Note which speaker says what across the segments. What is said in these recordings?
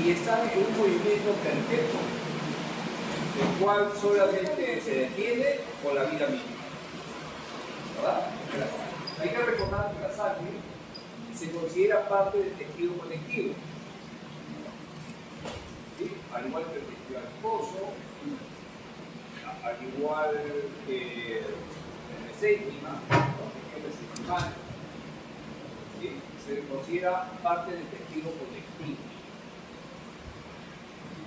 Speaker 1: y están en un movimiento perpetuo, el cual solamente se detiene con la vida misma. ¿Verdad? Hay que recordar que la sangre se considera parte del tejido conectivo. ¿Sí? Al igual que el tejido adiposo, al igual que el mesénquima, el tejido mesenquimal, ¿sí? Se considera parte del tejido conectivo.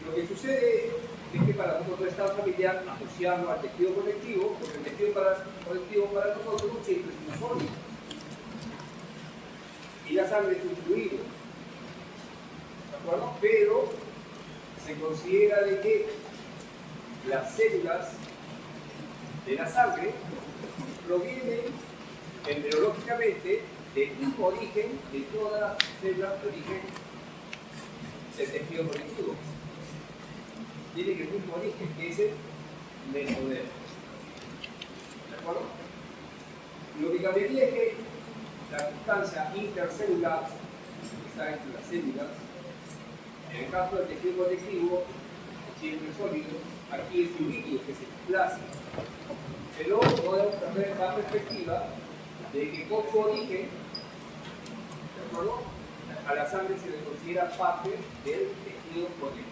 Speaker 1: Lo que sucede es que para nosotros es tan familiar asociarlo al tejido conectivo, porque el tejido conectivo para nosotros siempre es una sólido. Y la sangre es un fluido. ¿De acuerdo? Pero se considera de que las células de la sangre provienen embriológicamente del mismo origen de todas las células de origen del tejido conectivo. Tiene que el mismo origen, que es el mesodermo. ¿De acuerdo? Lo que cambiaría es que la sustancia intercelular que está entre las células, en el caso del tejido conectivo, siempre sólido, aquí es un líquido que es el plasma. Pero no debemos perder esa perspectiva de que con su origen, ¿de acuerdo?, a la sangre se le considera parte del tejido conectivo.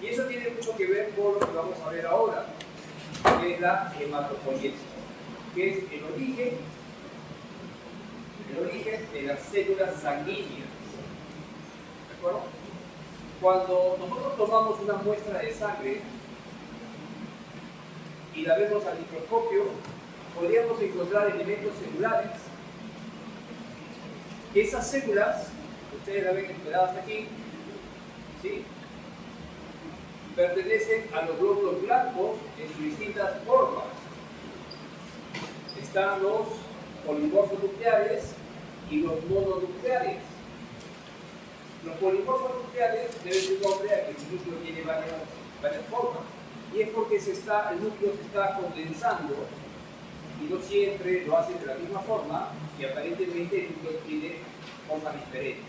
Speaker 1: Y eso tiene mucho que ver con lo que vamos a ver ahora, que es la hematopoiesis, que es el origen de las células sanguíneas. ¿De acuerdo? Cuando nosotros tomamos una muestra de sangre y la vemos al microscopio, podríamos encontrar elementos celulares. Esas células, ustedes la ven enumeradas aquí, ¿sí?, pertenecen a los glóbulos blancos en sus distintas formas. Están los polimorfos nucleares y los mononucleares. Los polimorfos nucleares deben su nombre a que el núcleo tiene varias formas. Y es porque el núcleo se está condensando y no siempre lo hace de la misma forma y aparentemente el núcleo tiene formas diferentes.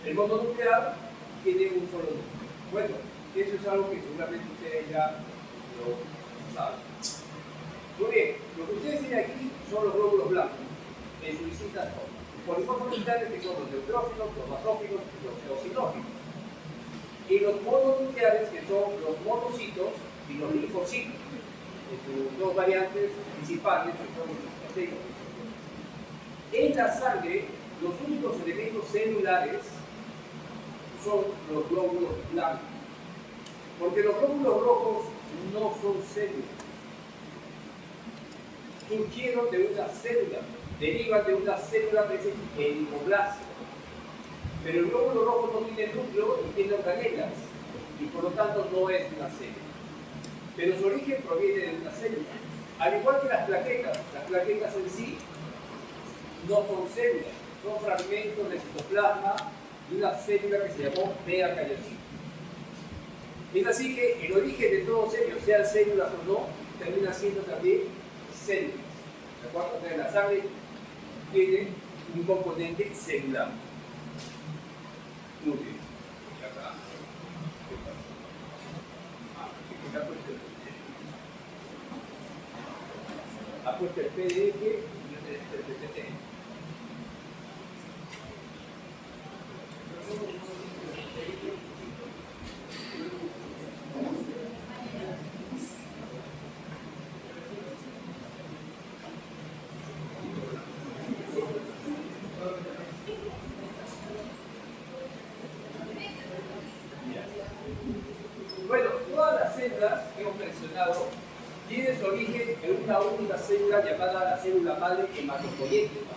Speaker 1: El mononuclear tiene un solo núcleo. Bueno, eso es algo que seguramente ustedes ya lo saben. Muy bien, lo que ustedes tienen aquí son los glóbulos blancos en sus distintas formas. Los polimorfos nucleares, que son los neutrófilos, los basófilos y los eosinófilos. Y los mononucleares, que son los monocitos y los linfocitos, en sus dos variantes principales, que son los linfocitos. En la sangre, los únicos elementos celulares son los glóbulos blancos, porque los glóbulos rojos no son células. Surgieron de una célula, derivan de una célula que es el hemoplasma. Pero el glóbulo rojo no tiene núcleo y tiene organelas, y por lo tanto no es una célula. Pero su origen proviene de una célula. Al igual que las plaquetas en sí no son células, son fragmentos de citoplasma de una célula que se llamó beta-cariotina. Es así que el origen de todos ellos, sean células o no, termina siendo también células. ¿De acuerdo? Entonces la sangre tiene un componente celular. Muy bien. ¿Y acá? ¿Qué pasa? Ha puesto el PDF y yo te el PPT. Bueno, todas las células que hemos mencionado tienen su origen en una única célula llamada la célula madre hematopoyética.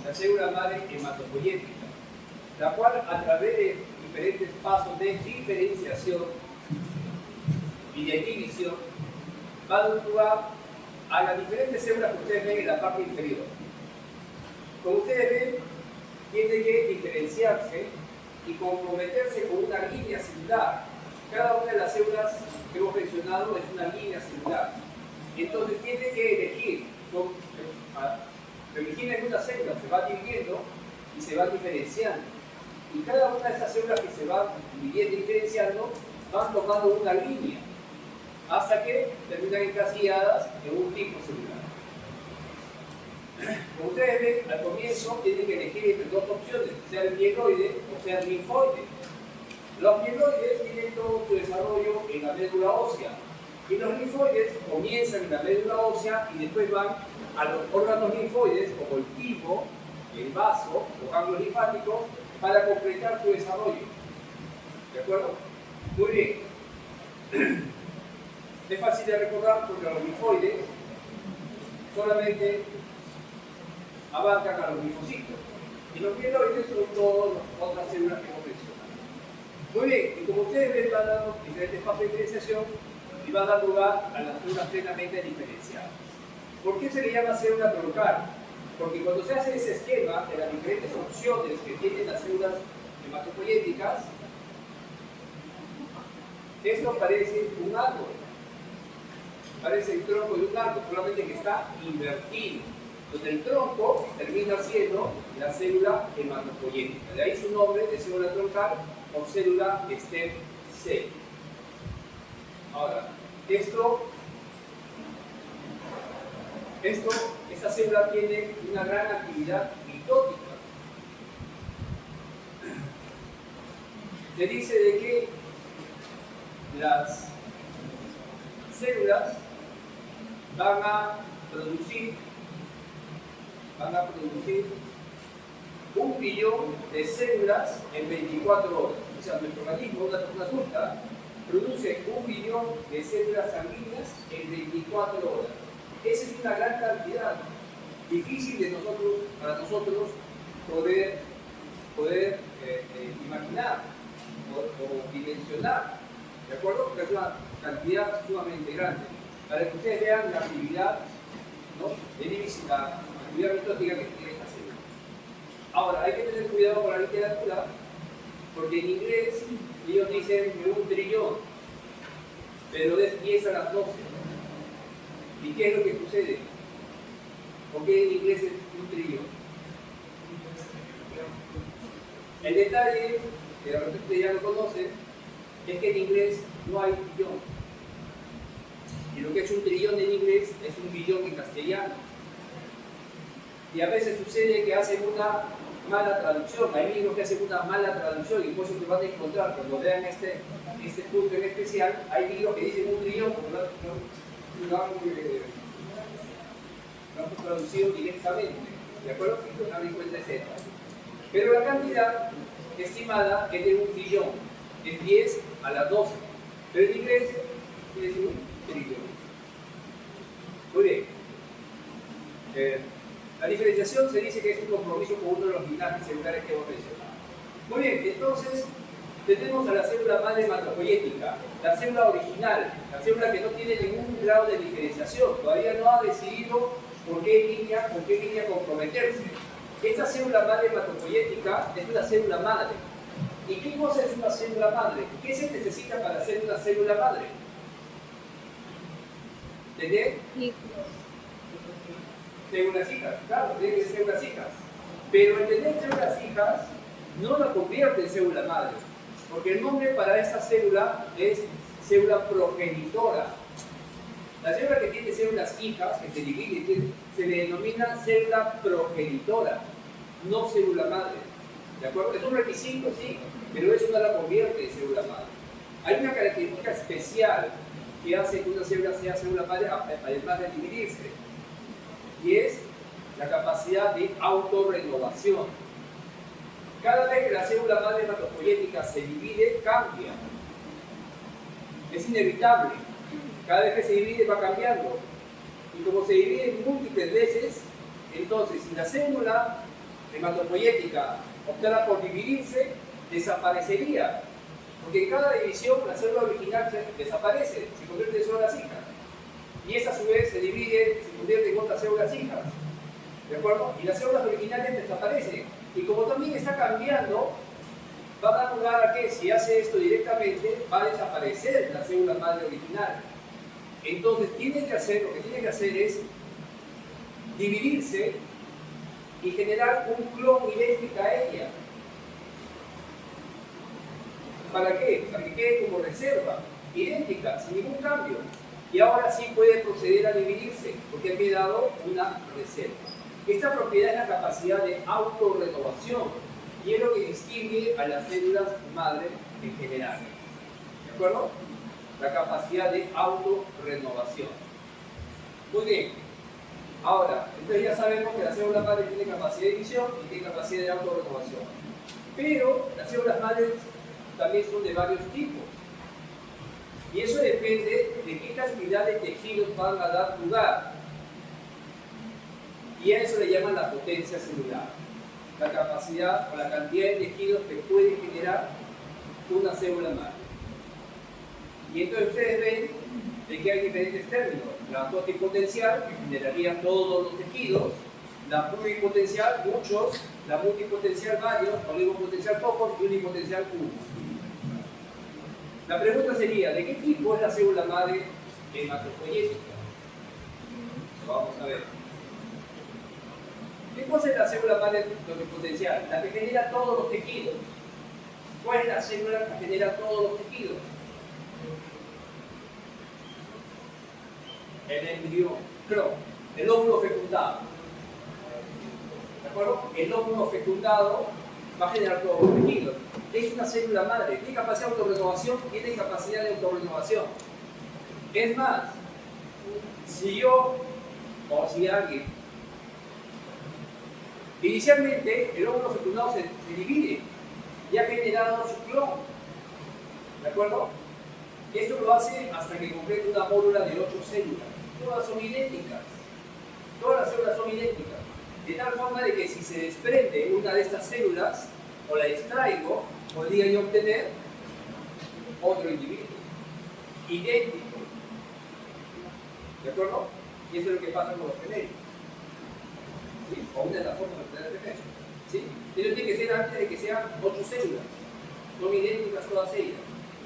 Speaker 1: La célula madre hematopoyética, la cual a través de diferentes pasos de diferenciación y de inhibición va a dar lugar a las diferentes células que ustedes ven en la parte inferior. Como ustedes ven, tiene que diferenciarse y comprometerse con una línea celular. Cada una de las células que hemos mencionado es una línea celular. Entonces tiene que elegir, elegir en una célula, se va dividiendo y se van diferenciando. Y cada una de estas células que se van dividiendo y diferenciando van tomando una línea hasta que terminan encasilladas en un tipo celular. Como ustedes ven, al comienzo tienen que elegir entre dos opciones, sea el mieloide o sea el linfoide. Los mieloides tienen todo su desarrollo en la médula ósea y los linfoides comienzan en la médula ósea y después van a los órganos linfoides como el timo, el vaso, los ganglios linfáticos para completar su desarrollo. ¿De acuerdo? Muy bien. Es fácil de recordar porque los linfoides solamente abarcan a los linfocitos y los mieloides son todas las otras células que hemos mencionado. Muy bien, y como ustedes ven, van dando diferentes pasos de diferenciación y van a dar lugar a las células plenamente diferenciadas. ¿Por qué se le llama célula troncal? Porque cuando se hace ese esquema de las diferentes funciones que tienen las células hematopoyéticas, esto parece un árbol. Parece el tronco de un árbol, solamente que está invertido. Donde el tronco termina siendo la célula hematopoyética. De ahí su nombre de célula troncal o célula stem cell. Ahora, esta célula tiene una gran actividad mitótica. Se dice de que las células van a producir 1 billón de células en 24 horas. O sea, nuestro organismo, una adulta, produce 1 billón de células sanguíneas en 24 horas. Esa es una gran cantidad, difícil para nosotros poder imaginar o dimensionar, ¿de acuerdo? Porque es una cantidad sumamente grande. Para que ustedes vean la actividad, ¿no? La actividad mitótica que tiene esta célula. Ahora, hay que tener cuidado con la literatura, porque en inglés ellos dicen 1 trillón, pero es 10 a las 12. ¿Y qué es lo que sucede? ¿Por qué en inglés es 1 trillón? El detalle, que de repente ustedes ya lo conocen, es que en inglés no hay billón. Y lo que es 1 trillón en inglés es 1 billón en castellano. Y a veces sucede que hacen una mala traducción. Hay libros que hacen una mala traducción y por eso te van a encontrar, cuando vean este punto en especial, hay libros que dicen 1 trillón, porque lo han traducido directamente. ¿De acuerdo? Y no dan cuenta de esto. Pero la cantidad estimada es de 1 trillón, es 10 a las 12. Pero en inglés es 1 trillón. Muy bien. La diferenciación se dice que es un compromiso con uno de los linajes celulares que hemos mencionado. Muy bien, entonces tenemos a la célula madre hematopoyética, la célula original, la célula que no tiene ningún grado de diferenciación, todavía no ha decidido con qué línea comprometerse. Esta célula madre hematopoyética es una célula madre. ¿Y qué cosa es una célula madre? ¿Qué se necesita para ser una célula madre? ¿Tener? Células hijas, claro, tiene que ser células hijas. Pero el tener células hijas no la convierte en célula madre, porque el nombre para esta célula es célula progenitora. La célula que tiene células hijas, que se divide, se le denomina célula progenitora, no célula madre. ¿De acuerdo? Es un requisito, sí, pero eso no la convierte en célula madre. Hay una característica especial que hace que una célula sea célula madre, además de dividirse, y es la capacidad de autorrenovación. Cada vez que la célula madre hematopoyética se divide, cambia. Es inevitable. Cada vez que se divide va cambiando. Y como se divide múltiples veces, entonces si la célula hematopoyética optara por dividirse, desaparecería. Porque en cada división la célula original desaparece, se convierte en células hijas. Y esta a su vez se divide, se convierte en otras células hijas. ¿De acuerdo? Y las células originales desaparecen. Y como también está cambiando, va a dar lugar a que si hace esto directamente, va a desaparecer la célula madre original. Entonces lo que tiene que hacer es dividirse y generar un clon idéntico a ella. ¿Para qué? Para que quede como reserva, idéntica, sin ningún cambio. Y ahora sí puede proceder a dividirse, porque ha quedado una reserva. Esta propiedad es la capacidad de autorrenovación, y es lo que distingue a las células madre en general. ¿De acuerdo? La capacidad de autorrenovación. Muy bien. Ahora, entonces ya sabemos que la célula madre tiene capacidad de división y tiene capacidad de autorrenovación. Pero las células madres también son de varios tipos. Y eso depende de qué cantidad de tejidos van a dar lugar. Y a eso le llaman la potencia celular. La capacidad o la cantidad de tejidos que puede generar una célula madre. Y entonces ustedes ven de que hay diferentes términos. La totipotencial, que generaría todos los tejidos. La pluripotencial, muchos. La multipotencial, varios. Oligopotencial, pocos. Y unipotencial, uno. La pregunta sería, ¿de qué tipo es la célula madre hematopoyética? Vamos a ver. ¿Qué cosa es la célula madre totipotencial? La que genera todos los tejidos. ¿Cuál es la célula que genera todos los tejidos? El embrión, el óvulo fecundado. ¿De acuerdo? El óvulo fecundado va a generar todos los tejidos. Es una célula madre, tiene capacidad de autorrenovación, tiene capacidad de autorrenovación. Es más, si yo o si alguien, inicialmente el óvulo fecundado se divide y ha generado su clon. ¿De acuerdo? Esto lo hace hasta que complete una módula de 8 células. Todas son idénticas. Todas las células son idénticas. De tal forma de que si se desprende una de estas células o la extraigo, podría yo obtener otro individuo idéntico. ¿De acuerdo? Y eso es lo que pasa con los gemelos. ¿Sí? O una de las formas de obtener gemelos. ¿Sí? Pero tiene que ser antes de que sean 8 células. Son idénticas todas ellas.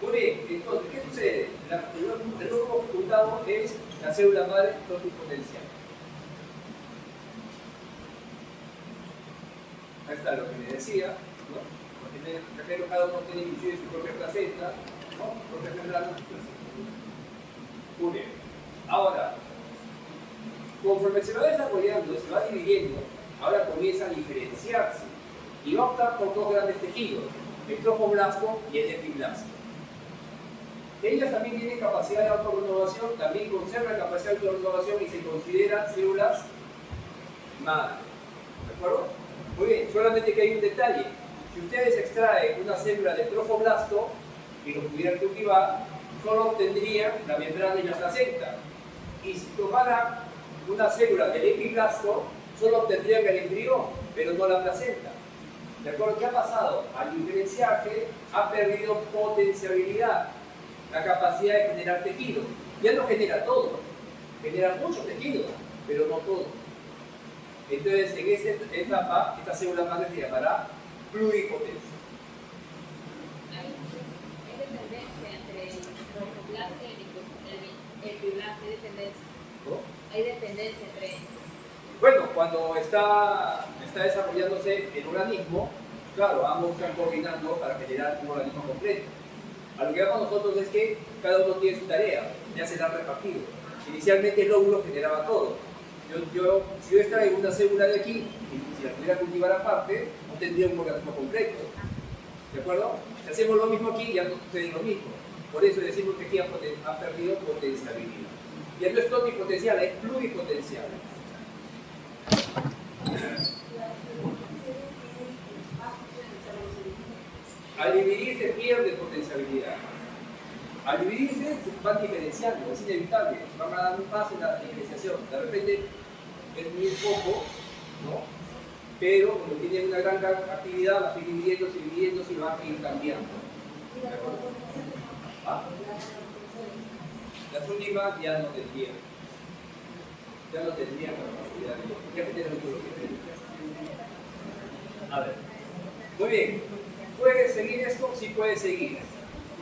Speaker 1: Muy bien, entonces, ¿qué sucede? El óvulo fecundado es la célula madre totipotencial. Ahí está lo que me decía, ¿no? Los gemelos cada uno tiene inclusive su propia placenta, ¿no? Su propia membrana, su placenta. Muy bien. Ahora, conforme se va desarrollando, se va dividiendo, ahora comienza a diferenciarse y va a optar por dos grandes tejidos, el trofoblasto y el epiblasto. Ellas también tienen capacidad de autorrenovación, también conservan capacidad de autorrenovación y se consideran células madre. ¿De acuerdo? Muy bien, solamente que hay un detalle. Si ustedes extraen una célula de trofoblasto y lo pudieran cultivar, solo obtendrían la membrana y la placenta. Y si tomaran una célula del epiblasto, solo obtendrían el embrión, pero no la placenta. ¿De acuerdo? ¿Qué ha pasado? Al diferenciarse, ha perdido potenciabilidad, la capacidad de generar tejido. Ya no genera todo, genera muchos tejidos, pero no todo. Entonces, en esta etapa, esta célula madre se llamará pluripotencia.
Speaker 2: ¿Hay dependencia entre el trofoblasto y el epiblasto? ¿Hay dependencia?
Speaker 1: ¿No?
Speaker 2: ¿Hay dependencia entre ellos?
Speaker 1: Bueno, cuando está desarrollándose el organismo, claro, ambos están coordinando para generar un organismo completo. A lo que vamos nosotros es que cada uno tiene su tarea, ya se la han repartido. Inicialmente el óvulo generaba todo. Si yo extraigo una célula de aquí y si la pudiera cultivar aparte, no tendría un organismo completo. ¿De acuerdo? Si hacemos lo mismo aquí, ya no sucede lo mismo. Por eso decimos que aquí ha perdido potenciabilidad. Ya no es totipotencial, es pluripotencial. Al dividirse pierde potenciabilidad. Al dividirse se van diferenciando, es inevitable, van a dar un paso en la diferenciación. De repente es muy poco, ¿no? Pero cuando tienen una gran actividad va a ir dividiéndose y va a ir cambiando. ¿De acuerdo? ¿Ah? Las últimas ya no tendrían. Ya no tendrían capacidad. Ya que tienen todo lo que tienen. A ver. Muy bien. ¿Puede seguir esto? Sí puede seguir.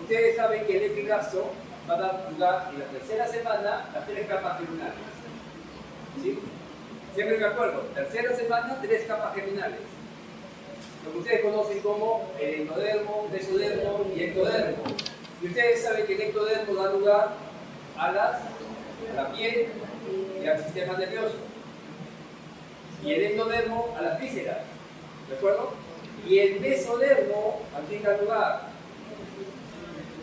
Speaker 1: Ustedes saben que el epiblasto va a dar lugar en la tercera semana a 3 capas celulares. ¿Sí? Siempre me acuerdo, tercera semana, 3 capas germinales. Lo que ustedes conocen como el endodermo, mesodermo y ectodermo. Y ustedes saben que el ectodermo da lugar a la piel y al sistema nervioso. Y el endodermo a las vísceras. ¿De acuerdo? Y el mesodermo aquí da lugar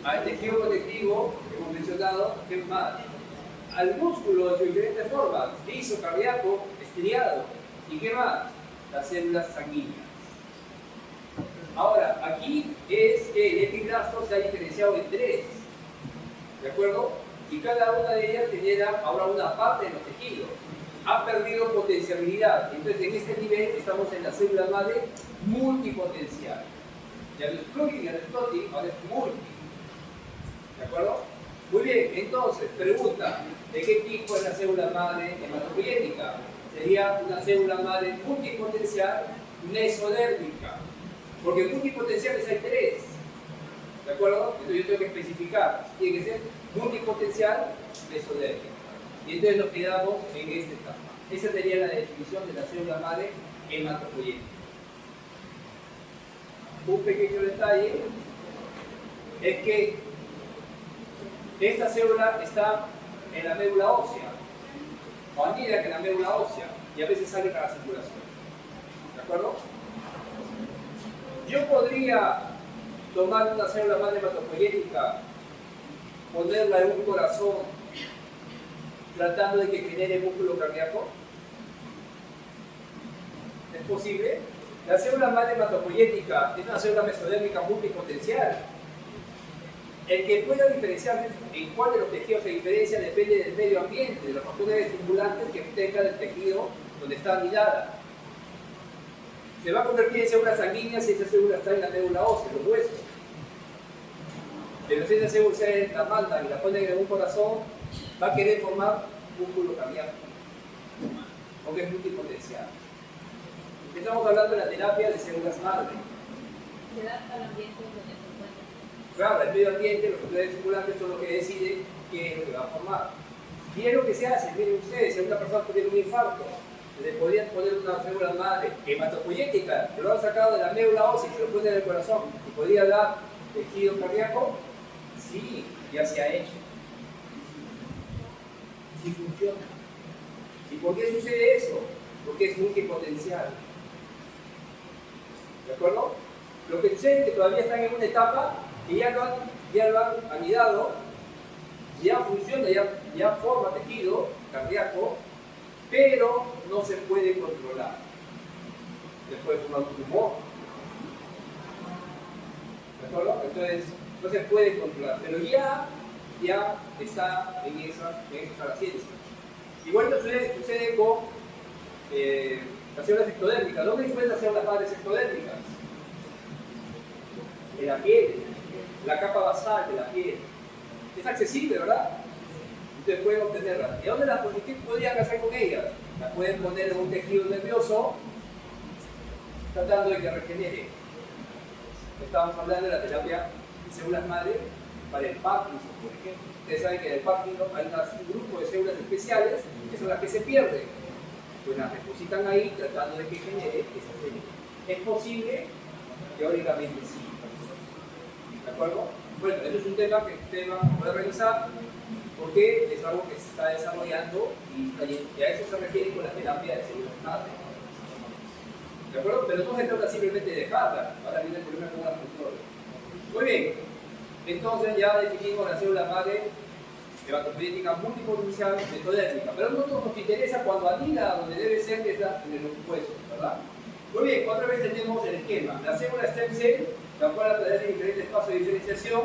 Speaker 1: al tejido conectivo que hemos mencionado, que es más, al músculo de sus diferentes formas, liso, cardíaco, estriado. ¿Y qué más? Las células sanguíneas. Ahora, aquí es que el epiblasto se ha diferenciado en 3. ¿De acuerdo? Y cada una de ellas genera ahora una parte de los tejidos. Ha perdido potencialidad. Entonces, en este nivel estamos en la célula madre multipotencial. Ya no es pluri, ya no es toti, ahora es multi. ¿De acuerdo? Muy bien, entonces, pregunta, ¿de qué tipo es la célula madre hematopoyética? Sería una célula madre multipotencial mesodérmica. Porque multipotenciales hay 3. ¿De acuerdo? Entonces yo tengo que especificar. Tiene que ser multipotencial mesodérmica. Y entonces nos quedamos en esta etapa. Esa sería la definición de la célula madre hematopoyética. Un pequeño detalle es que esta célula está en la médula ósea, o anida que en la médula ósea, y a veces sale para la circulación. ¿De acuerdo? Yo podría tomar una célula madre hematopoyética, ponerla en un corazón, tratando de que genere músculo cardíaco. ¿Es posible? La célula madre hematopoyética es una célula mesodérmica multipotencial. El que pueda diferenciar en cuál de los tejidos se diferencia depende del medio ambiente, de los factores estimulantes que tenga el tejido donde está anidada. Se va a convertir en célula sanguínea si esa célula está en la médula ósea, los huesos. Pero si esa célula la mandan y la ponen en un corazón, va a querer formar músculo cardíaco, porque es multipotencial. Estamos hablando de la terapia de células madre.
Speaker 2: Se adapta al ambiente donde se encuentra.
Speaker 1: Claro, el medio ambiente, los factores estimulantes son los que deciden qué es lo que va a formar. Y es lo que se hace, miren ustedes, si una persona tiene un infarto, le podrían poner una célula madre hematopoyética, que lo han sacado de la médula ósea y se lo ponen en el corazón, y podría dar tejido cardíaco. Sí, ya se ha hecho. Sí funciona. ¿Y por qué sucede eso? Porque es multipotencial. ¿De acuerdo? Lo que sucede es que todavía están en una etapa que ya lo han anidado, ya funciona, ya forma tejido cardíaco, pero no se puede controlar. Se puede formar un tumor. ¿De acuerdo? Entonces, no se puede controlar, pero ya está en esa la ciencia. Igual sucede con las células ectodérmicas. ¿Dónde encuentran las células madres ectodérmicas? En la piel, la capa basal de la piel. Es accesible, ¿verdad? Ustedes pueden obtenerlas. ¿Y dónde qué podrían hacer con ellas? Las pueden poner en un tejido nervioso, tratando de que regenere. Estábamos hablando de la terapia de células madre para el Parkinson, por ejemplo. Ustedes saben que en el Parkinson hay un grupo de células especiales que son las que se pierden. Pues las depositan ahí tratando de que genere esa célula. ¿Es posible? Teóricamente sí. ¿De acuerdo? Bueno, eso es un tema que ustedes van a poder revisar porque es algo que se está desarrollando y a eso se refiere con la terapia de células madre. ¿De acuerdo? Pero no se trata simplemente de dejarla. Ahora viene el problema con la control. Muy bien. Entonces ya definimos la célula madre hematopoyética multipotencial mesodérmica. Pero a nosotros nos interesa cuando anida donde debe ser, que está en los huesos, ¿verdad? Muy bien, otra vez tenemos el esquema. La célula stem cell, la cual a través de diferentes pasos de diferenciación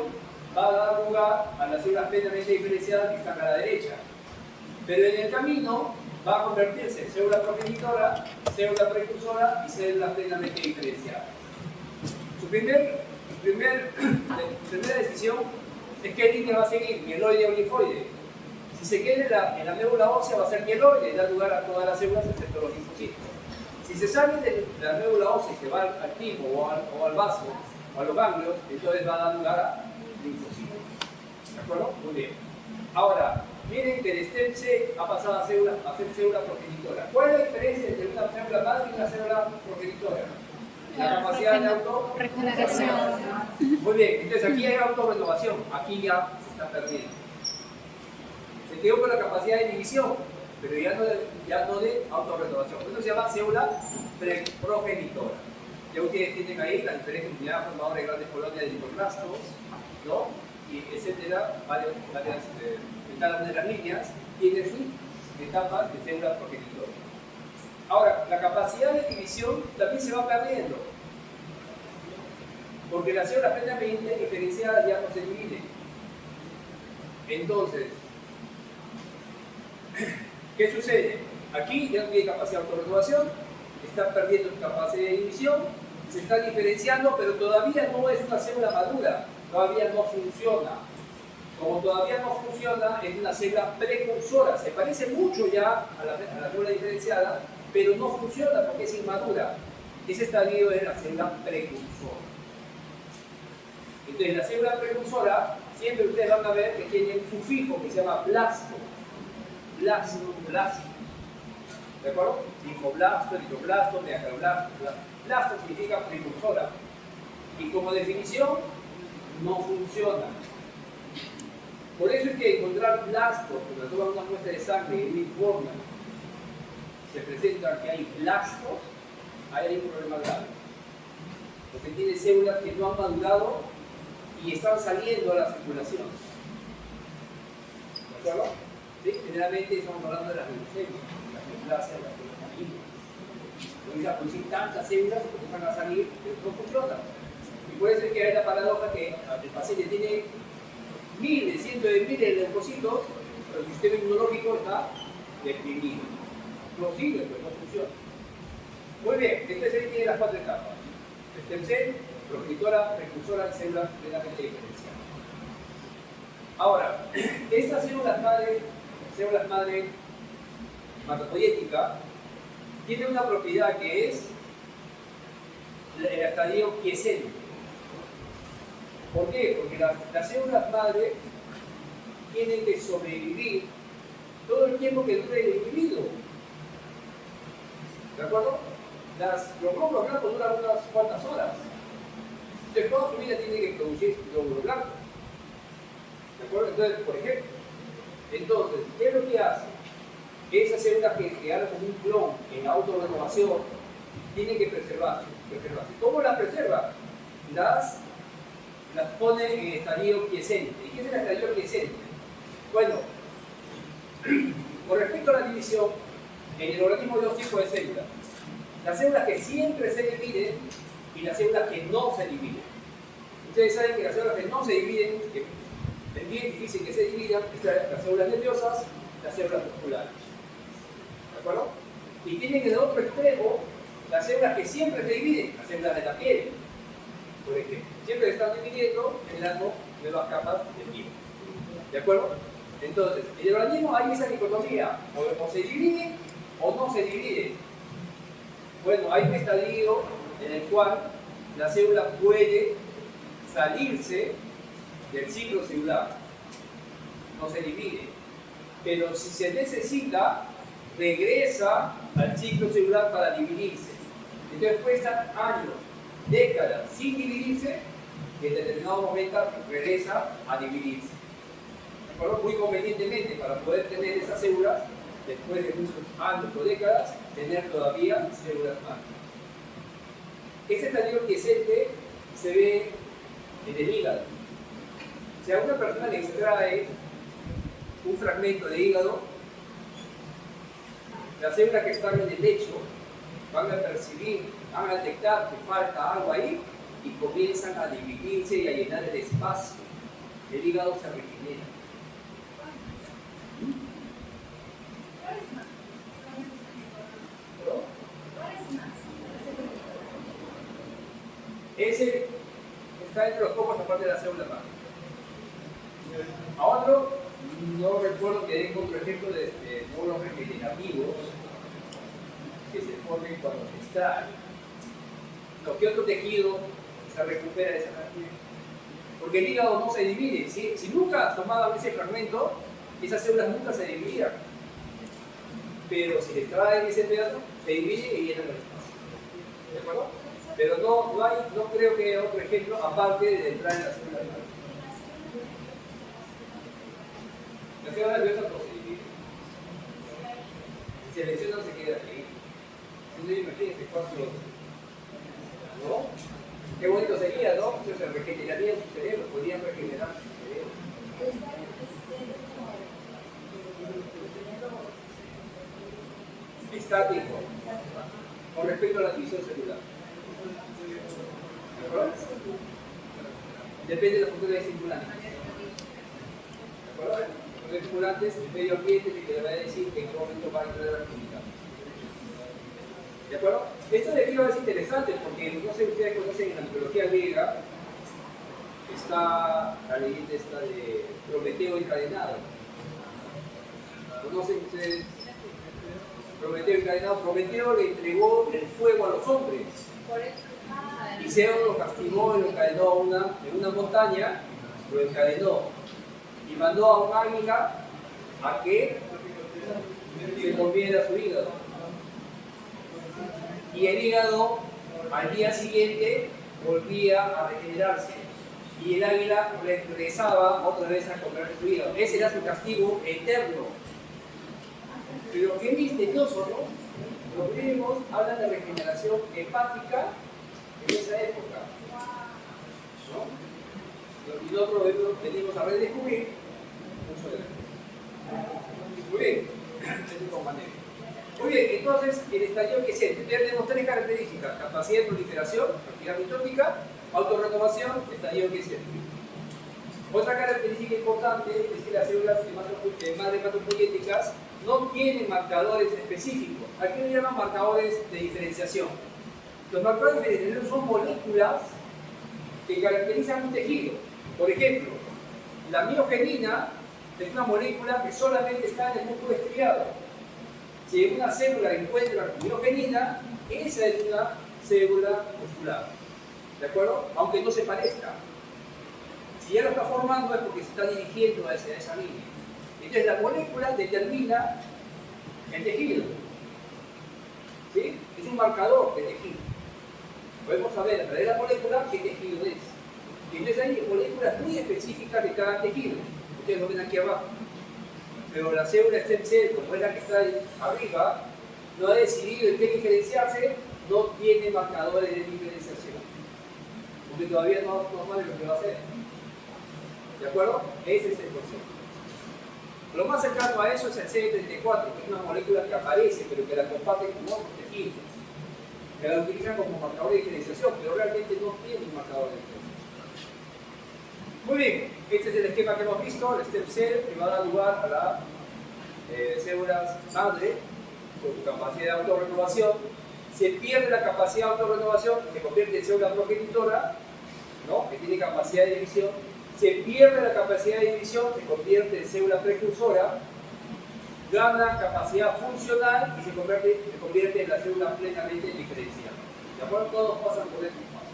Speaker 1: va a dar lugar a las células plenamente diferenciadas que están a la derecha. Pero en el camino va a convertirse en célula progenitora, célula precursora y célula plenamente diferenciada. Su primera decisión es qué línea va a seguir, mieloide o linfoide. Si se queda en la médula ósea va a ser mieloide, da lugar a todas las células excepto los linfocitos. Si se sale de la médula ósea y se va al timo o al vaso o a los ganglios, entonces va a dar lugar a linfocitos. ¿De acuerdo? Muy bien. Ahora, Miren que el stem cell ha pasado a ser célula progenitora. ¿Cuál es la diferencia entre una célula madre y una célula progenitora? La capacidad de
Speaker 3: regeneración.
Speaker 1: Muy bien, entonces aquí hay autorrenovación, aquí ya se está perdiendo. Se quedó con la capacidad de división, pero ya no de autorrenovación. Eso se llama célula progenitora. Ya ustedes tienen ahí las diferentes unidades formadoras de grandes colonias de liposblastos, ¿no? Y etcétera, varias cada una de las líneas tiene sus etapas de célula progenitora. Ahora, la capacidad de división también se va perdiendo, porque las células plenamente diferenciadas ya no se dividen. Entonces, ¿qué sucede? Aquí ya no tiene capacidad de autorrenovación, está perdiendo su capacidad de división, se está diferenciando, pero todavía no es una célula madura, todavía no funciona. Como todavía no funciona, es una célula precursora, se parece mucho ya a la célula diferenciada, pero no funciona porque es inmadura. Ese estadio es la célula precursora. Entonces, la célula precursora, siempre ustedes van a ver que tiene un sufijo que se llama blasto. Blasto. ¿De acuerdo? Linfoblasto, eritroblasto, megaloblasto. Blasto significa precursora. Y como definición, no funciona. Por eso es que encontrar blastos, cuando toman una muestra de sangre en un informe, se presenta que hay blastos, ahí hay un problema grave. Porque tiene células que no han madurado y están saliendo a la circulación. ¿De acuerdo? ¿Sí? Generalmente estamos hablando de las leucemias, las neoplasias, las células malignas. Comienzan a producir tantas células que comienzan a salir, pero no funcionan. Y por eso es que hay la paradoja que el paciente tiene miles, cientos de miles de leucocitos, pero el sistema inmunológico está deprimido. No sirve, pero no funciona. Muy bien, entonces ahí tiene las cuatro etapas. Stem cell, progenitora, precursora, célula plenamente diferenciada. Ahora, estas células madre hematopoyética, tienen una propiedad que es el estadio quiescente. ¿Por qué? Porque las células madre tienen que sobrevivir todo el tiempo que dure el individuo. ¿De acuerdo? Los glóbulos blancos duran unas cuantas horas. Entonces, toda su vida tiene que producir glóbulos blancos. ¿De acuerdo? Entonces, por ejemplo, ¿qué es lo que hace? Esas células que quedaron como un clon en autorrenovación tienen que preservarse. ¿Cómo las preserva? Las pone en estadio quiescente. ¿Y qué es el estadio quiescente? Bueno, con respecto a la división, en el organismo hay dos tipos de células. Las células que siempre se dividen y las células que no se dividen. Ustedes saben que las células que no se dividen, que es bien difícil que se dividan, están las células nerviosas, las células musculares. ¿De acuerdo? Y tienen en el otro extremo las células que siempre se dividen, las células de la piel, por ejemplo. Siempre están dividiendo, generando nuevas capas de piel. ¿De acuerdo? Entonces, en el organismo hay esa dicotomía, o se divide o no se divide. Bueno, hay un estadio en el cual la célula puede salirse del ciclo celular, no se divide, pero si se necesita, regresa al ciclo celular para dividirse. Entonces puede estar años, décadas sin dividirse, y en determinado momento regresa a dividirse. ¿De acuerdo? Muy convenientemente, para poder tener esas células, después de muchos años o décadas, tener todavía células madre. Este estadio quiescente se ve en el hígado. Si a una persona le extrae un fragmento de hígado, las células que están en el lecho van a percibir, van a detectar que falta algo ahí y comienzan a dividirse y a llenar el espacio. El hígado se regenera. Ese está entre los pocos aparte de la célula madre. A otro, no recuerdo que den otro ejemplo de módulos regenerativos que se formen cuando se extrae. No, ¿qué otro tejido se recupera de esa energía? Porque el hígado no se divide. Si nunca tomaban ese fragmento, esas células nunca se dividían. Pero si le extraen ese pedazo, se divide y llenan el espacio. ¿De acuerdo? Pero no creo que haya otro ejemplo aparte de entrar en la célula nerviosa. La célula nerviosa no se divide. Si se lesiona, se queda aquí. Si no, imagínense cuánto. ¿No? Qué bonito sería, ¿no? Se regeneraría su cerebro, podrían regenerar su cerebro. Estático, con respecto a la división celular. ¿De acuerdo? Depende de los factores estimulantes. ¿De acuerdo? Los factores estimulantes, el medio ambiente que le va a decir que en qué momento va a entrar la actividad. ¿De acuerdo? Esto de griego es interesante porque no sé si ustedes conocen en la mitología griega está la leyenda esta de Prometeo encadenado. ¿Conocen ustedes? Prometeo encadenado. Prometeo le entregó el fuego a los hombres. Y Zeus lo castigó y lo encadenó en una montaña, lo encadenó. Y mandó a un águila a que se comiera su hígado. Y el hígado al día siguiente volvía a regenerarse. Y el águila regresaba otra vez a comer su hígado. Ese era su castigo eterno. Pero qué misterioso, ¿no? Los griegos hablan de regeneración hepática en esa época. ¿No? Y nosotros venimos a redescubrir mucho de eso. Muy bien, ese es un manejo. Muy bien, entonces el estadio que es el. Tenemos tres características: capacidad de proliferación, actividad mitrótica, autorrenovación, estadio que es el. Otra característica importante es que las células madre hematopoyéticas no tienen marcadores específicos. ¿A qué le llaman marcadores de diferenciación? Los marcadores de diferenciación son moléculas que caracterizan un tejido. Por ejemplo, la miogenina es una molécula que solamente está en el músculo estriado. Si una célula encuentra miogenina, esa es una célula muscular. ¿De acuerdo? Aunque no se parezca. Si ya lo está formando es porque se está dirigiendo hacia esa línea. Entonces la molécula determina el tejido. ¿Sí? Es un marcador de tejido. Podemos saber a través de la molécula qué tejido es. Y entonces hay moléculas muy específicas de cada tejido. Ustedes lo ven aquí abajo. Pero la célula stem cell, como es la que está arriba, no ha decidido en qué diferenciarse, no tiene marcadores de diferenciación. Porque todavía no sabe lo que va a hacer. ¿De acuerdo? Ese es el concepto. Lo más cercano a eso es el CD34, que es una molécula que aparece, pero que la comparte con otros tejidos. Que la utilizan como marcador de diferenciación, pero realmente no tiene un marcador de diferenciación. Muy bien, este es el esquema que hemos visto, el stem cell, que va a dar lugar a las células madre, con su capacidad de autorrenovación. Se pierde la capacidad de autorrenovación, se convierte en célula progenitora, ¿no? Que tiene capacidad de división. Se pierde la capacidad de división, se convierte en célula precursora, gana capacidad funcional y se convierte en la célula plenamente diferenciada. ¿De acuerdo? Todos pasan por este paso.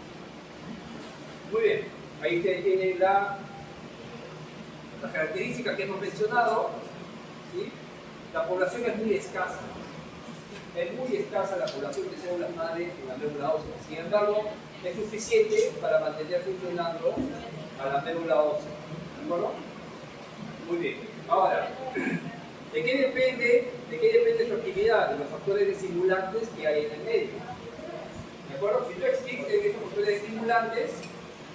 Speaker 1: Muy bien, ahí ustedes tienen las características que hemos mencionado. ¿Sí? La población es muy escasa. Es muy escasa la población de células madre en la médula ósea. Sin embargo, es suficiente para mantener funcionando a la médula ósea. ¿De acuerdo? Muy bien. Ahora, ¿de qué depende su actividad? De los factores estimulantes que hay en el medio. ¿De acuerdo? Si tú extingues esos factores estimulantes,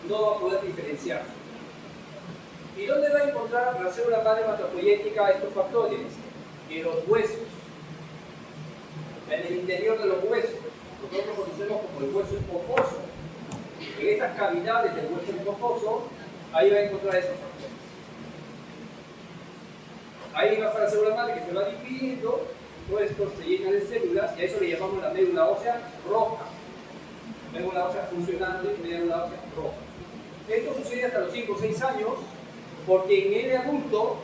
Speaker 1: no va a poder diferenciarse. ¿Y dónde va a encontrar la célula madre hematopoyética estos factores? En los huesos. En el interior de los huesos. Nosotros conocemos como el hueso esponjoso. En estas cavidades del hueso esponjoso, ahí va a encontrar esos factores. Ahí va a estar la célula madre que se va dividiendo, todo esto se llena de células y a eso le llamamos la médula ósea roja. Médula ósea funcionante, médula ósea roja. Esto sucede hasta los 5 o 6 años porque en el adulto,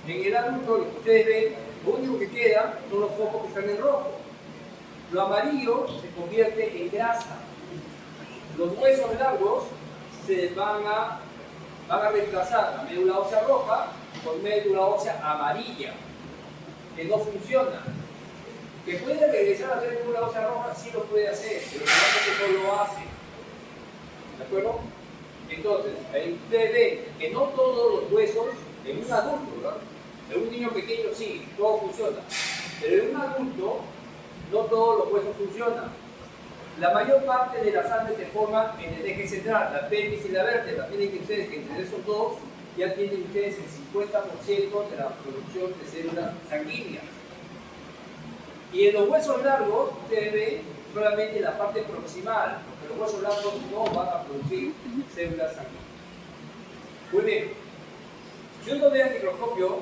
Speaker 1: lo que ustedes ven, lo único que queda son los focos que están en rojo. Lo amarillo se convierte en grasa. Los huesos largos se van a reemplazar la médula ósea roja con médula ósea amarilla, que no funciona. ¿Que puede regresar a hacer médula ósea roja? Sí lo puede hacer, pero normalmente no lo hace. ¿De acuerdo? Entonces, ahí ustedes ven que no todos los huesos, en un adulto, ¿verdad? En un niño pequeño sí, todo funciona. Pero en un adulto, no todos los huesos funcionan. La mayor parte de la sangre se forma en el eje central, la pelvis y la vértebra. Tienen que ustedes que entre esos dos ya tienen ustedes el 50% de la producción de células sanguíneas. Y en los huesos largos, ustedes ven solamente la parte proximal, porque los huesos largos no van a producir células sanguíneas. Muy bien. Si uno ve al microscopio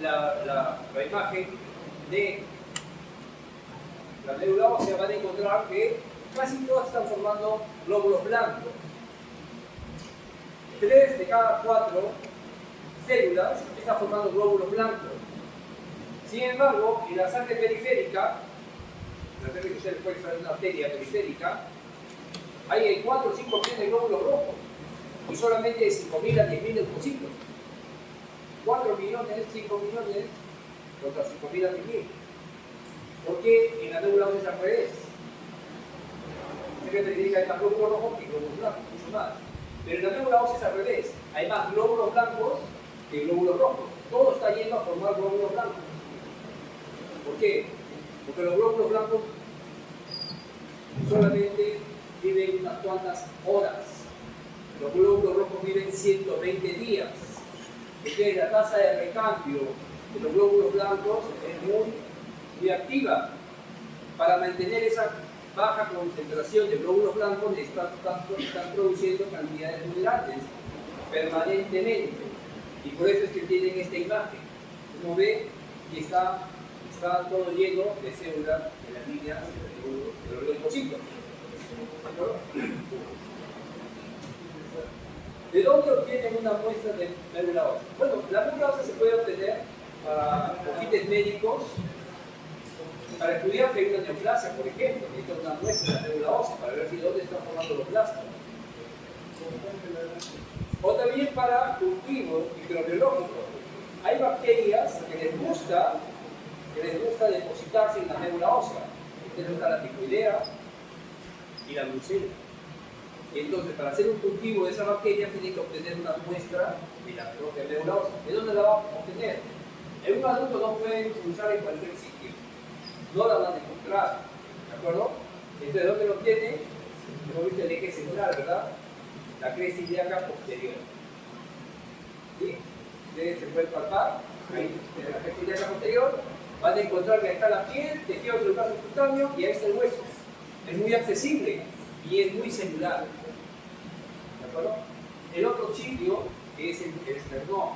Speaker 1: la imagen de la médula ósea, van a encontrar que casi todas están formando glóbulos blancos. 3 de cada 4 células están formando glóbulos blancos. Sin embargo, en la sangre periférica, la sangre que ustedes pueden extraer una arteria periférica, hay 4 o 5 millones de glóbulos rojos y solamente de 5.000 a 10.000 leucocitos. 4 millones, 5 millones contra 5.000 a 10.000. Porque en la médula ósea es al revés. La sangre periférica hay más glóbulos rojos que glóbulos blancos, mucho más. Pero en la médula ósea es al revés. Hay más glóbulos blancos que glóbulos rojos. Todo está yendo a formar glóbulos blancos. ¿Por qué? Porque los glóbulos blancos solamente viven unas cuantas horas. Los glóbulos rojos viven 120 días. Entonces la tasa de recambio de los glóbulos blancos es muy activa. Para mantener esa baja concentración de glóbulos blancos están produciendo cantidades muy grandes permanentemente. Y por eso es que tienen esta imagen. Como ve, que está todo lleno de células de las líneas de los leucocitos. ¿De dónde obtienen una muestra de médula ósea? Bueno, la médula ósea se puede obtener para fines médicos, para estudiar que hay una neoplasia, por ejemplo, necesitan una muestra de médula ósea para ver si dónde están formando los blastos. O también para cultivos microbiológicos. Hay bacterias que les gusta depositarse en la médula ósea. Entonces está la tifoidea y la brucela. Y entonces, para hacer un cultivo de esa bacteria, tienen que obtener una muestra de la propia médula ósea. ¿De dónde la van a obtener? En un adulto no pueden usar en cualquier sitio. No la van a encontrar. ¿De acuerdo? Entonces, ¿dónde lo obtienen? Hemos visto el eje central, ¿verdad? La cresta ilíaca posterior. ¿Sí? Ustedes se pueden palpar. Ahí, en la cresta ilíaca posterior, van a encontrar que ahí está la piel, tejido celular subcutáneo y ahí está el hueso. Es muy accesible y es muy celular. ¿De acuerdo? El otro sitio es el esternón.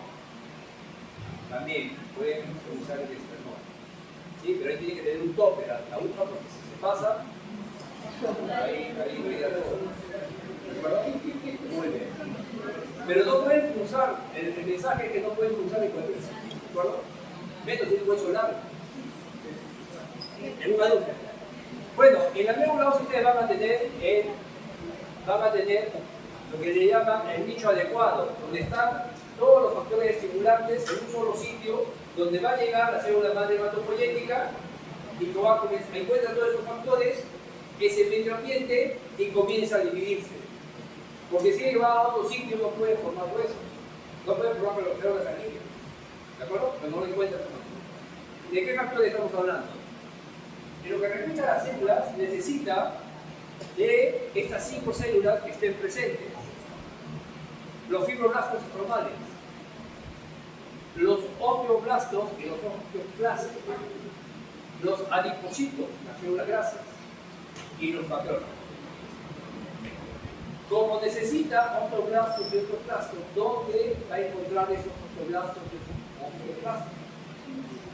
Speaker 1: También pueden usar el esternón. ¿Sí? Pero ahí tiene que tener un tope, la aguja, porque si se pasa, ahí queda todo. ¿De acuerdo? Muy bien. Pero no pueden usar, el mensaje es que no pueden usar en cualquier sitio. ¿De acuerdo? Menos tiene un hueso largo. En un adulto. Bueno, en la médula ósea ustedes van a tener lo que le llaman el nicho adecuado, donde están todos los factores estimulantes en un solo sitio, donde va a llegar la célula madre hematopoyética y encuentra todos esos factores, ese medio ambiente y comienza a dividirse. Porque si va a otro sitio no puede formar huesos, no puede formar los células sanguíneas. ¿De acuerdo? Pero no lo encuentra. ¿De qué factores estamos hablando? En lo que respecta a las células, necesita de estas 5 células que estén presentes. Los fibroblastos estromales, los osteoblastos y los osteoclastos, los adipocitos, las células grasas, y los macrófagos. Como necesita osteoblastos y osteoclastos, ¿dónde va a encontrar esos osteoblastos y esos osteoclastos?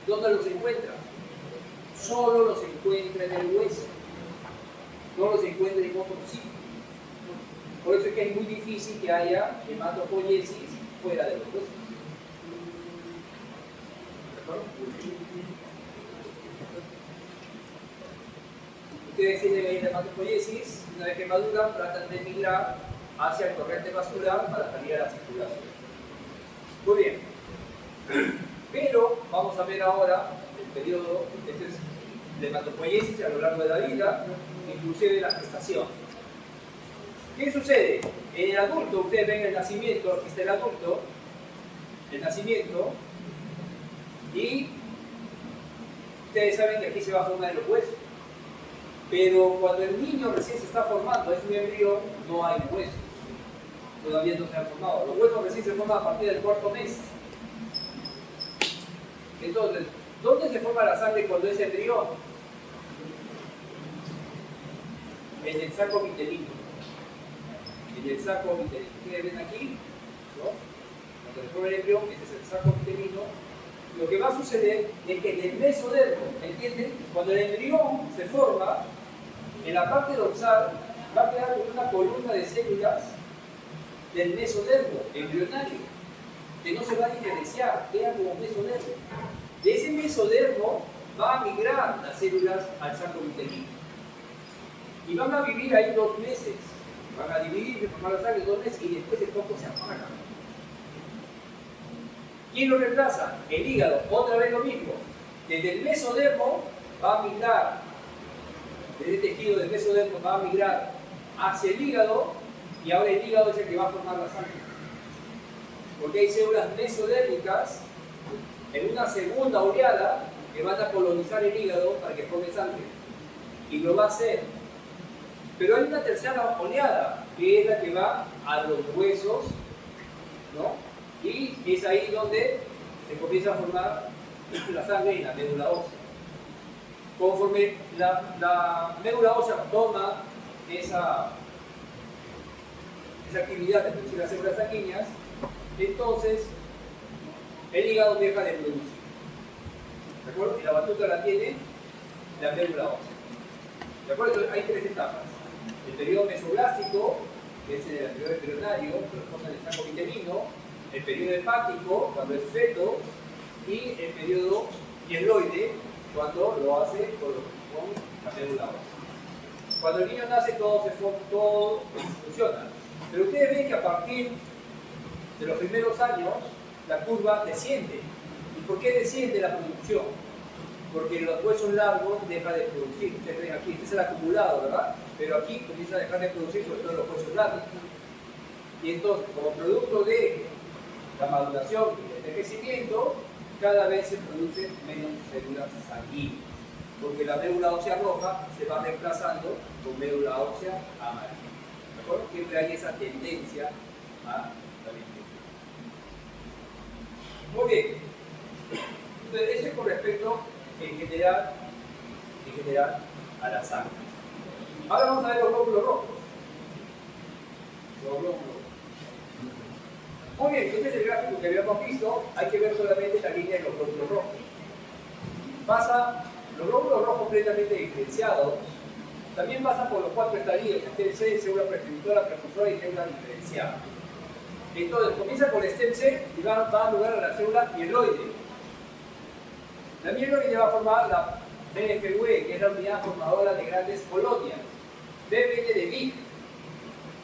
Speaker 1: ¿Dónde los encuentra? Solo los encuentra en el hueso, no los encuentra en otro sitio. Por eso es que es muy difícil que haya hematopoiesis fuera de los huesos. ¿De acuerdo? Ustedes tienen ahí la hematopoiesis, una vez que maduran, tratan de migrar hacia el torrente vascular para salir a la circulación. Muy bien. Pero vamos a ver ahora el periodo, este es de hematopoiesis a lo largo de la vida, inclusive la gestación. ¿Qué sucede? En el adulto, ustedes ven el nacimiento, aquí está el adulto, el nacimiento, y ustedes saben que aquí se va a formar los huesos. Pero cuando el niño recién se está formando, es un embrión, no hay huesos. Todavía no se han formado. Los huesos recién se forman a partir del cuarto mes. Entonces, ¿dónde se forma la sangre cuando es embrión? En el saco vitelino. En el saco vitelino. Ustedes ven aquí, ¿no? Cuando se forma el embrión, este es el saco vitelino. Lo que va a suceder es que en el mesodermo, ¿entienden? Cuando el embrión se forma, en la parte dorsal va a quedar una columna de células del mesodermo embrionario, que no se va a diferenciar, queda como mesodermo. De ese mesodermo va a migrar las células al saco vitelino. Y van a vivir ahí 2 meses. Van a dividir, formar la sangre 2 meses y después el foco se apaga. ¿Quién lo reemplaza? El hígado. Otra vez lo mismo. Desde el mesodermo va a migrar, desde el tejido del mesodermo va a migrar hacia el hígado, y ahora el hígado es el que va a formar la sangre. Porque hay células mesodérmicas en una segunda oleada que van a colonizar el hígado para que forme sangre. Y lo va a hacer. Pero hay una tercera oleada, que es la que va a los huesos, ¿no? Y es ahí donde se comienza a formar la sangre en la médula ósea. Conforme la médula ósea toma esa actividad de producir las células sanguíneas, entonces el hígado deja de producir. ¿De acuerdo? Y la batuta la tiene la médula ósea. ¿De acuerdo? Hay 3 etapas. El periodo mesoblástico, que es el periodo embrionario, que corresponde al saco vitelino, el periodo hepático, cuando es feto, y el periodo mieloide, cuando lo hace con la médula ósea. Cuando el niño nace, todo funciona. Pero ustedes ven que a partir de los primeros años, la curva desciende. ¿Y por qué desciende la producción? Porque los huesos largos dejan de producir. Ustedes ven aquí, este es el acumulado, ¿verdad? Pero aquí comienza a dejar de producir sobre todo los huesos largos. Y entonces, como producto de la maduración y el envejecimiento, cada vez se producen menos células sanguíneas. Porque la médula ósea roja se va reemplazando con médula ósea amarilla. ¿De acuerdo? Siempre hay esa tendencia a la limpieza. Muy bien. Entonces, eso es con respecto en general a la sangre. Ahora vamos a ver los glóbulos rojos. Los glóbulos rojos. Muy bien, este es el gráfico que habíamos visto. Hay que ver solamente la línea de los glóbulos rojos. Los glóbulos rojos plenamente diferenciados también pasan por los 4 estadios: stem cell, célula prescriptora, precursora y célula diferenciada. Entonces, comienza con el stem cell y va a dar lugar a la célula mieloide. La mieloide va a formar la BFV, que es la unidad formadora de grandes colonias. B viene de big,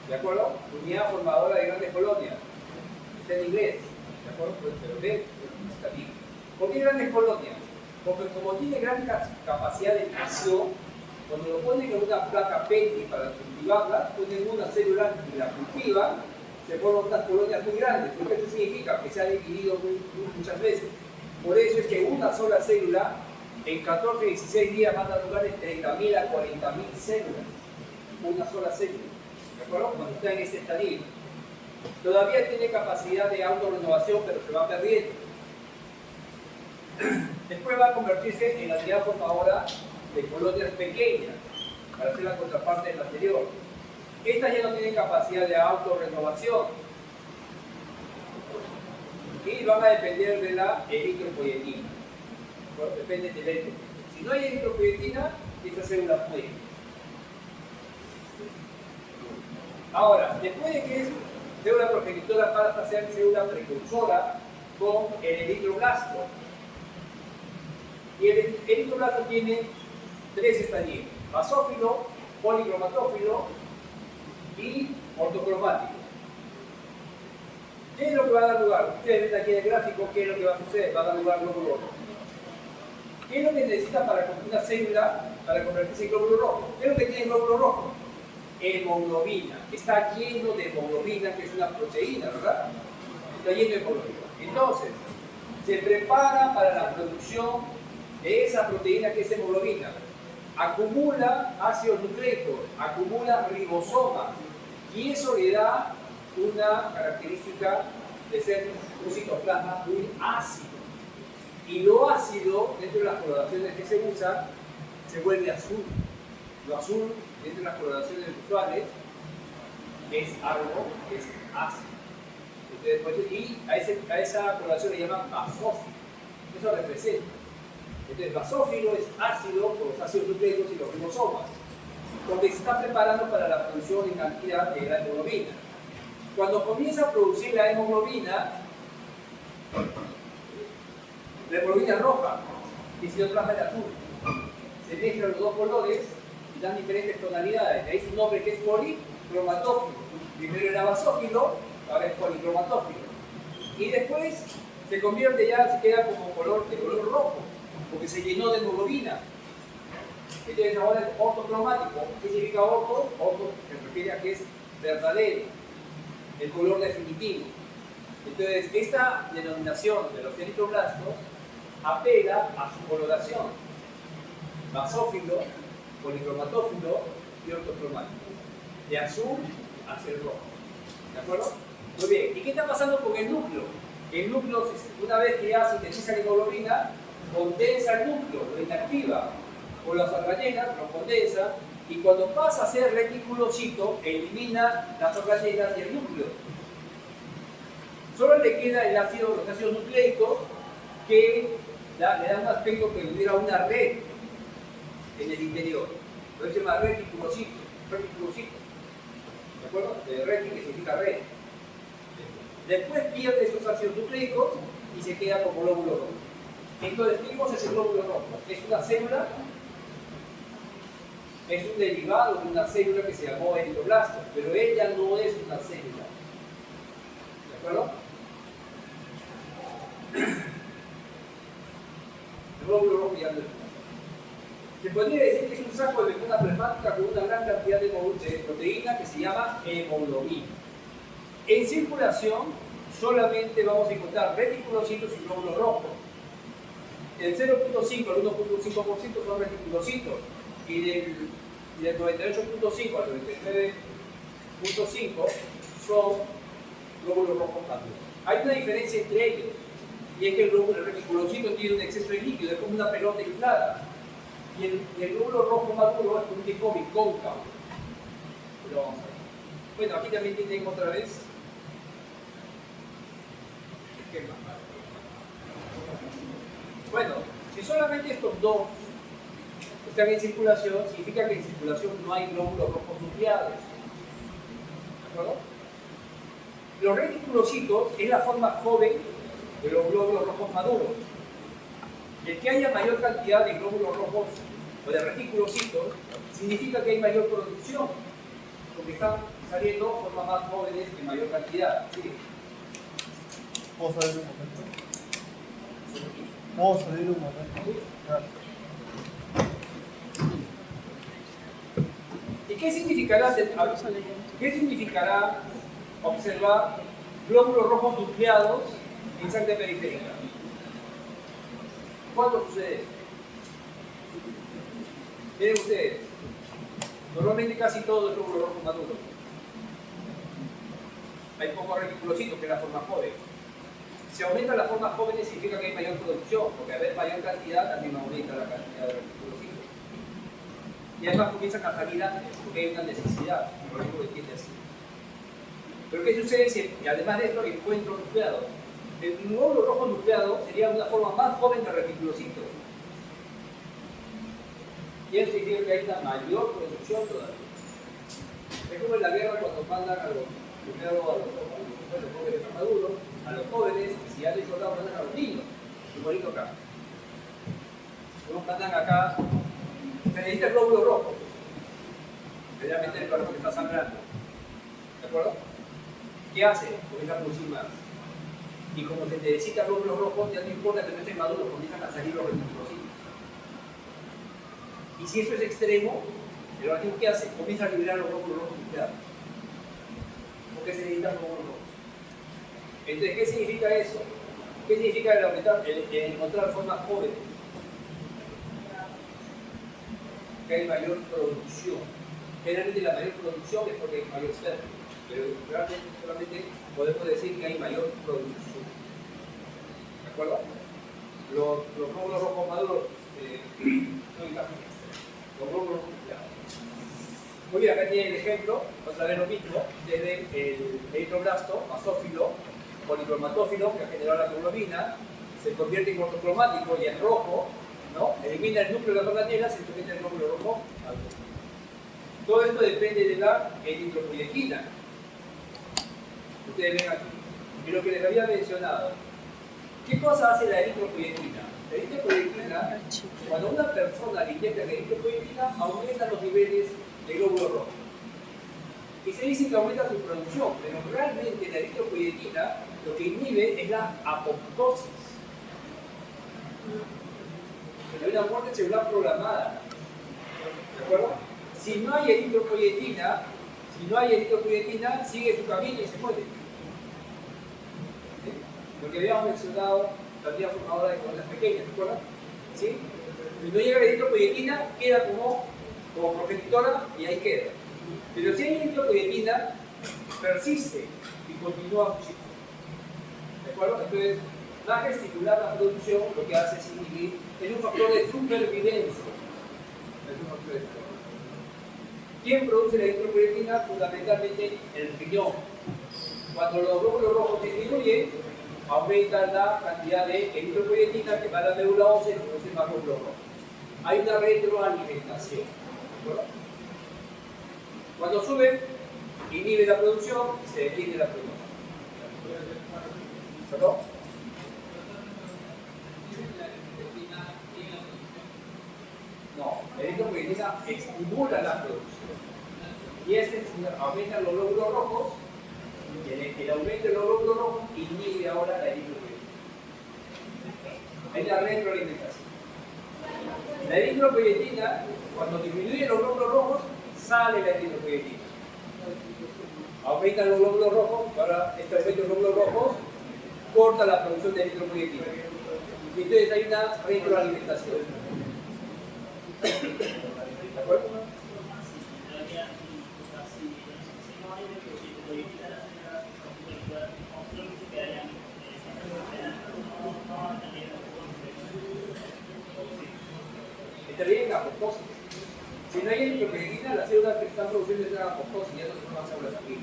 Speaker 1: ¿de acuerdo? Unidad formadora de grandes colonias. Está en inglés, ¿de acuerdo? Pero B está big. ¿Por qué grandes colonias? Porque como tiene gran capacidad de fisión, cuando lo ponen en una placa Petri para cultivarla, ponen una célula y la cultivan, se forman unas colonias muy grandes. Lo que eso significa que se ha dividido muchas veces. Por eso es que una sola célula, en 14-16 días, va a dar lugar de 30.000 a 40.000 células. Una sola célula. ¿De acuerdo? Cuando está en este estadio. Todavía tiene capacidad de autorrenovación, pero se va perdiendo. Después va a convertirse en la unidad formadora de colonias pequeñas, para hacer la contraparte de la anterior. Estas ya no tienen capacidad de autorrenovación y van a depender de la eritropoyetina. Bueno, depende del eritropoyetina. Si no hay eritropoyetina, estas células mueren. Ahora, después de que es célula progenitora, pasa a ser célula precursora con el eritroblasto. Y el eritroblasto tiene 3 estadios: basófilo, policromatófilo y ortocromático. ¿Qué es lo que va a dar lugar? Ustedes ven aquí en el gráfico qué es lo que va a suceder, va a dar lugar glóbulo rojo. ¿Qué es lo que necesita para una célula para convertirse en glóbulo rojo? ¿Qué es lo que tiene el glóbulo rojo? Hemoglobina. Está lleno de hemoglobina, que es una proteína, ¿verdad? Está lleno de hemoglobina. Entonces, se prepara para la producción de esa proteína que es hemoglobina. Acumula ácidos nucleicos, acumula ribosomas, y eso le da una característica de ser un citoplasma muy ácido. Y lo ácido, dentro de las coloraciones que se usan, se vuelve azul. Lo azul, dentro de las coloraciones usuales, es algo que es ácido. Entonces, y a esa coloración le llaman basófilo. Eso representa. Entonces, basófilo es ácido por los ácidos nucleicos y los ribosomas, porque se está preparando para la producción en cantidad de la hemoglobina. Cuando comienza a producir la hemoglobina roja, y citoplasma es azul, se mezclan los dos colores y dan diferentes tonalidades. De ahí su nombre que es policromatófilo. Primero era basófilo, ahora es policromatófilo. Y después se convierte ya, se queda como de color rojo, porque se llenó de hemoglobina. Entonces ahora es ortocromático. ¿Qué significa orto? Orto se refiere a que es verdadero, el color definitivo. Entonces esta denominación de los eritroblastos apela a su coloración: basófilo, policromatófilo y ortocromático, de azul hacia el rojo. ¿De acuerdo? Muy bien. ¿Y qué está pasando con el núcleo? El núcleo, una vez que ya sintetiza la hemoglobina, condensa el núcleo, lo inactiva, o las gallenas lo condensa, y cuando pasa a ser reticulocito, elimina las gallenas y el núcleo. Solo le queda los ácidos nucleicos, que le dan un aspecto que hubiera una red en el interior. Por eso se llama reticulocito. ¿De acuerdo? De reti, que significa red. Después pierde esos ácidos nucleicos y se queda como glóbulo rojo. Entonces, ¿qué cosa es el glóbulo rojo? Es una célula, es un derivado de una célula que se llamó eritroblasto, pero ella no es una célula. ¿De acuerdo? El glóbulo rojo ya no es una. Se podría decir que es un saco de membrana plasmática con una gran cantidad de proteína que se llama hemoglobina. En circulación solamente vamos a encontrar reticulocitos y glóbulos rojos. El 0.5 al 1.5% son reticulocitos, y del 98.5 al 99.5 son glóbulos rojos maduros. Hay una diferencia entre ellos, y es que el reticulocito tiene un exceso de líquido, es como una pelota inflada, y el glóbulo rojo maduro es un tipo bicóncavo. Pero vamos a ver. Bueno, aquí también tienen otra vez esquema. Bueno, si solamente estos dos están en circulación, significa que en circulación no hay glóbulos rojos nucleados. ¿De acuerdo? Los reticulocitos es la forma joven de los glóbulos rojos maduros. El que haya mayor cantidad de glóbulos rojos o de reticulocitos significa que hay mayor producción, porque están saliendo formas más jóvenes en mayor cantidad. ¿Sí?
Speaker 3: ¿Puedo salir un momento? ¿Puedo salir un momento?
Speaker 1: ¿Sí?
Speaker 3: Gracias.
Speaker 1: ¿Y qué significará observar glóbulos rojos nucleados en sangre periférica? ¿Cuándo sucede esto? Miren ustedes, normalmente casi todo es glóbulo rojo maduro. Hay pocos reticulocitos, que es la forma joven. Si aumenta la forma joven significa que hay mayor producción, porque al haber mayor cantidad también aumenta la cantidad de reticulocitos. Y además comienzan a salir antes, porque hay una necesidad, el organismo lo entiende así. Pero ¿qué sucede si además de esto encuentro nucleado? El glóbulo rojo nucleado sería una forma más joven de reticulocitos. Y eso significa que hay una mayor producción todavía. Es como en la guerra cuando mandan a los jóvenes maduros, a los jóvenes, y si ya les soldados mandan a los niños, igualito acá. Nos mandan acá, se necesita el glóbulo rojo, generalmente el cuerpo que está sangrando. ¿De acuerdo? ¿Qué hace? Comienza a producir más. Y como se necesita glóbulos rojos, ya no importa que no estén maduros, comienzan a salir los reticulocitos. Y si eso es extremo, el organismo ¿qué hace? Comienza a liberar los glóbulos rojos nucleares. Porque se necesitan glóbulos rojos. Entonces, ¿qué significa eso? ¿Qué significa el encontrar formas jóvenes? Que hay mayor producción. Generalmente la mayor producción es porque hay mayor esperma, pero realmente solamente podemos decir que hay mayor producción. ¿De acuerdo? Los glóbulos rojos maduros no encajan. Los glóbulos rojos nucleares. Muy bien, acá tiene el ejemplo, otra vez lo mismo, desde el eritroblasto, basófilo, policromatófilo, que ha generado la hemoglobina, se convierte en monocromático y es rojo, ¿no? Elimina el núcleo de las organelas y se convierte en glóbulo rojo al rojo. Todo esto depende de la eritropoietina. Ustedes ven aquí. Y lo que les había mencionado. ¿Qué cosa hace la eritropoietina? La eritropoietina, cuando una persona le inyecta la eritropoietina, aumenta los niveles de glóbulos rojos. Y se dice que aumenta su producción, pero realmente la eritropoietina lo que inhibe es la apoptosis. Hay una muerte celular programada. ¿De acuerdo? Si no hay eritropoietina, sigue su camino y se muere. ¿Sí? Lo que habíamos mencionado, la vía formadora de células pequeñas, ¿de acuerdo? ¿Sí? Si no llega la eritropoietina, queda como progenitora y ahí queda. Pero si hay eritropoietina, persiste y continúa su ciclo. ¿De acuerdo? Entonces, más que estimular la producción, lo que hace es inhibir, es un factor de supervivencia. ¿Quién produce la eritropoietina? Fundamentalmente el riñón. Cuando los glóbulos rojos disminuyen, aumenta la cantidad de eritropoietina que va a la médula ósea y produce más glóbulos rojos. Hay una retroalimentación. ¿De acuerdo? Cuando sube, inhibe la producción y se detiene la producción. ¿Perdón? No, la eritropoietina estimula la producción. Y aumenta los glóbulos rojos, y el aumento de los glóbulos rojos inhibe ahora la eritropoietina. Es la retroalimentación. La eritropoietina, cuando disminuye los glóbulos rojos, sale la eritropoietina. Aumentan los glóbulos rojos, ahora este aumento de los glóbulos rojos corta la producción de eritropoietina. Y entonces hay una retroalimentación. ¿De acuerdo? Estaría en apoptosis. Si no hay eritropoietina, las células que están produciendo están en apoptosis, ya no son más células aquí.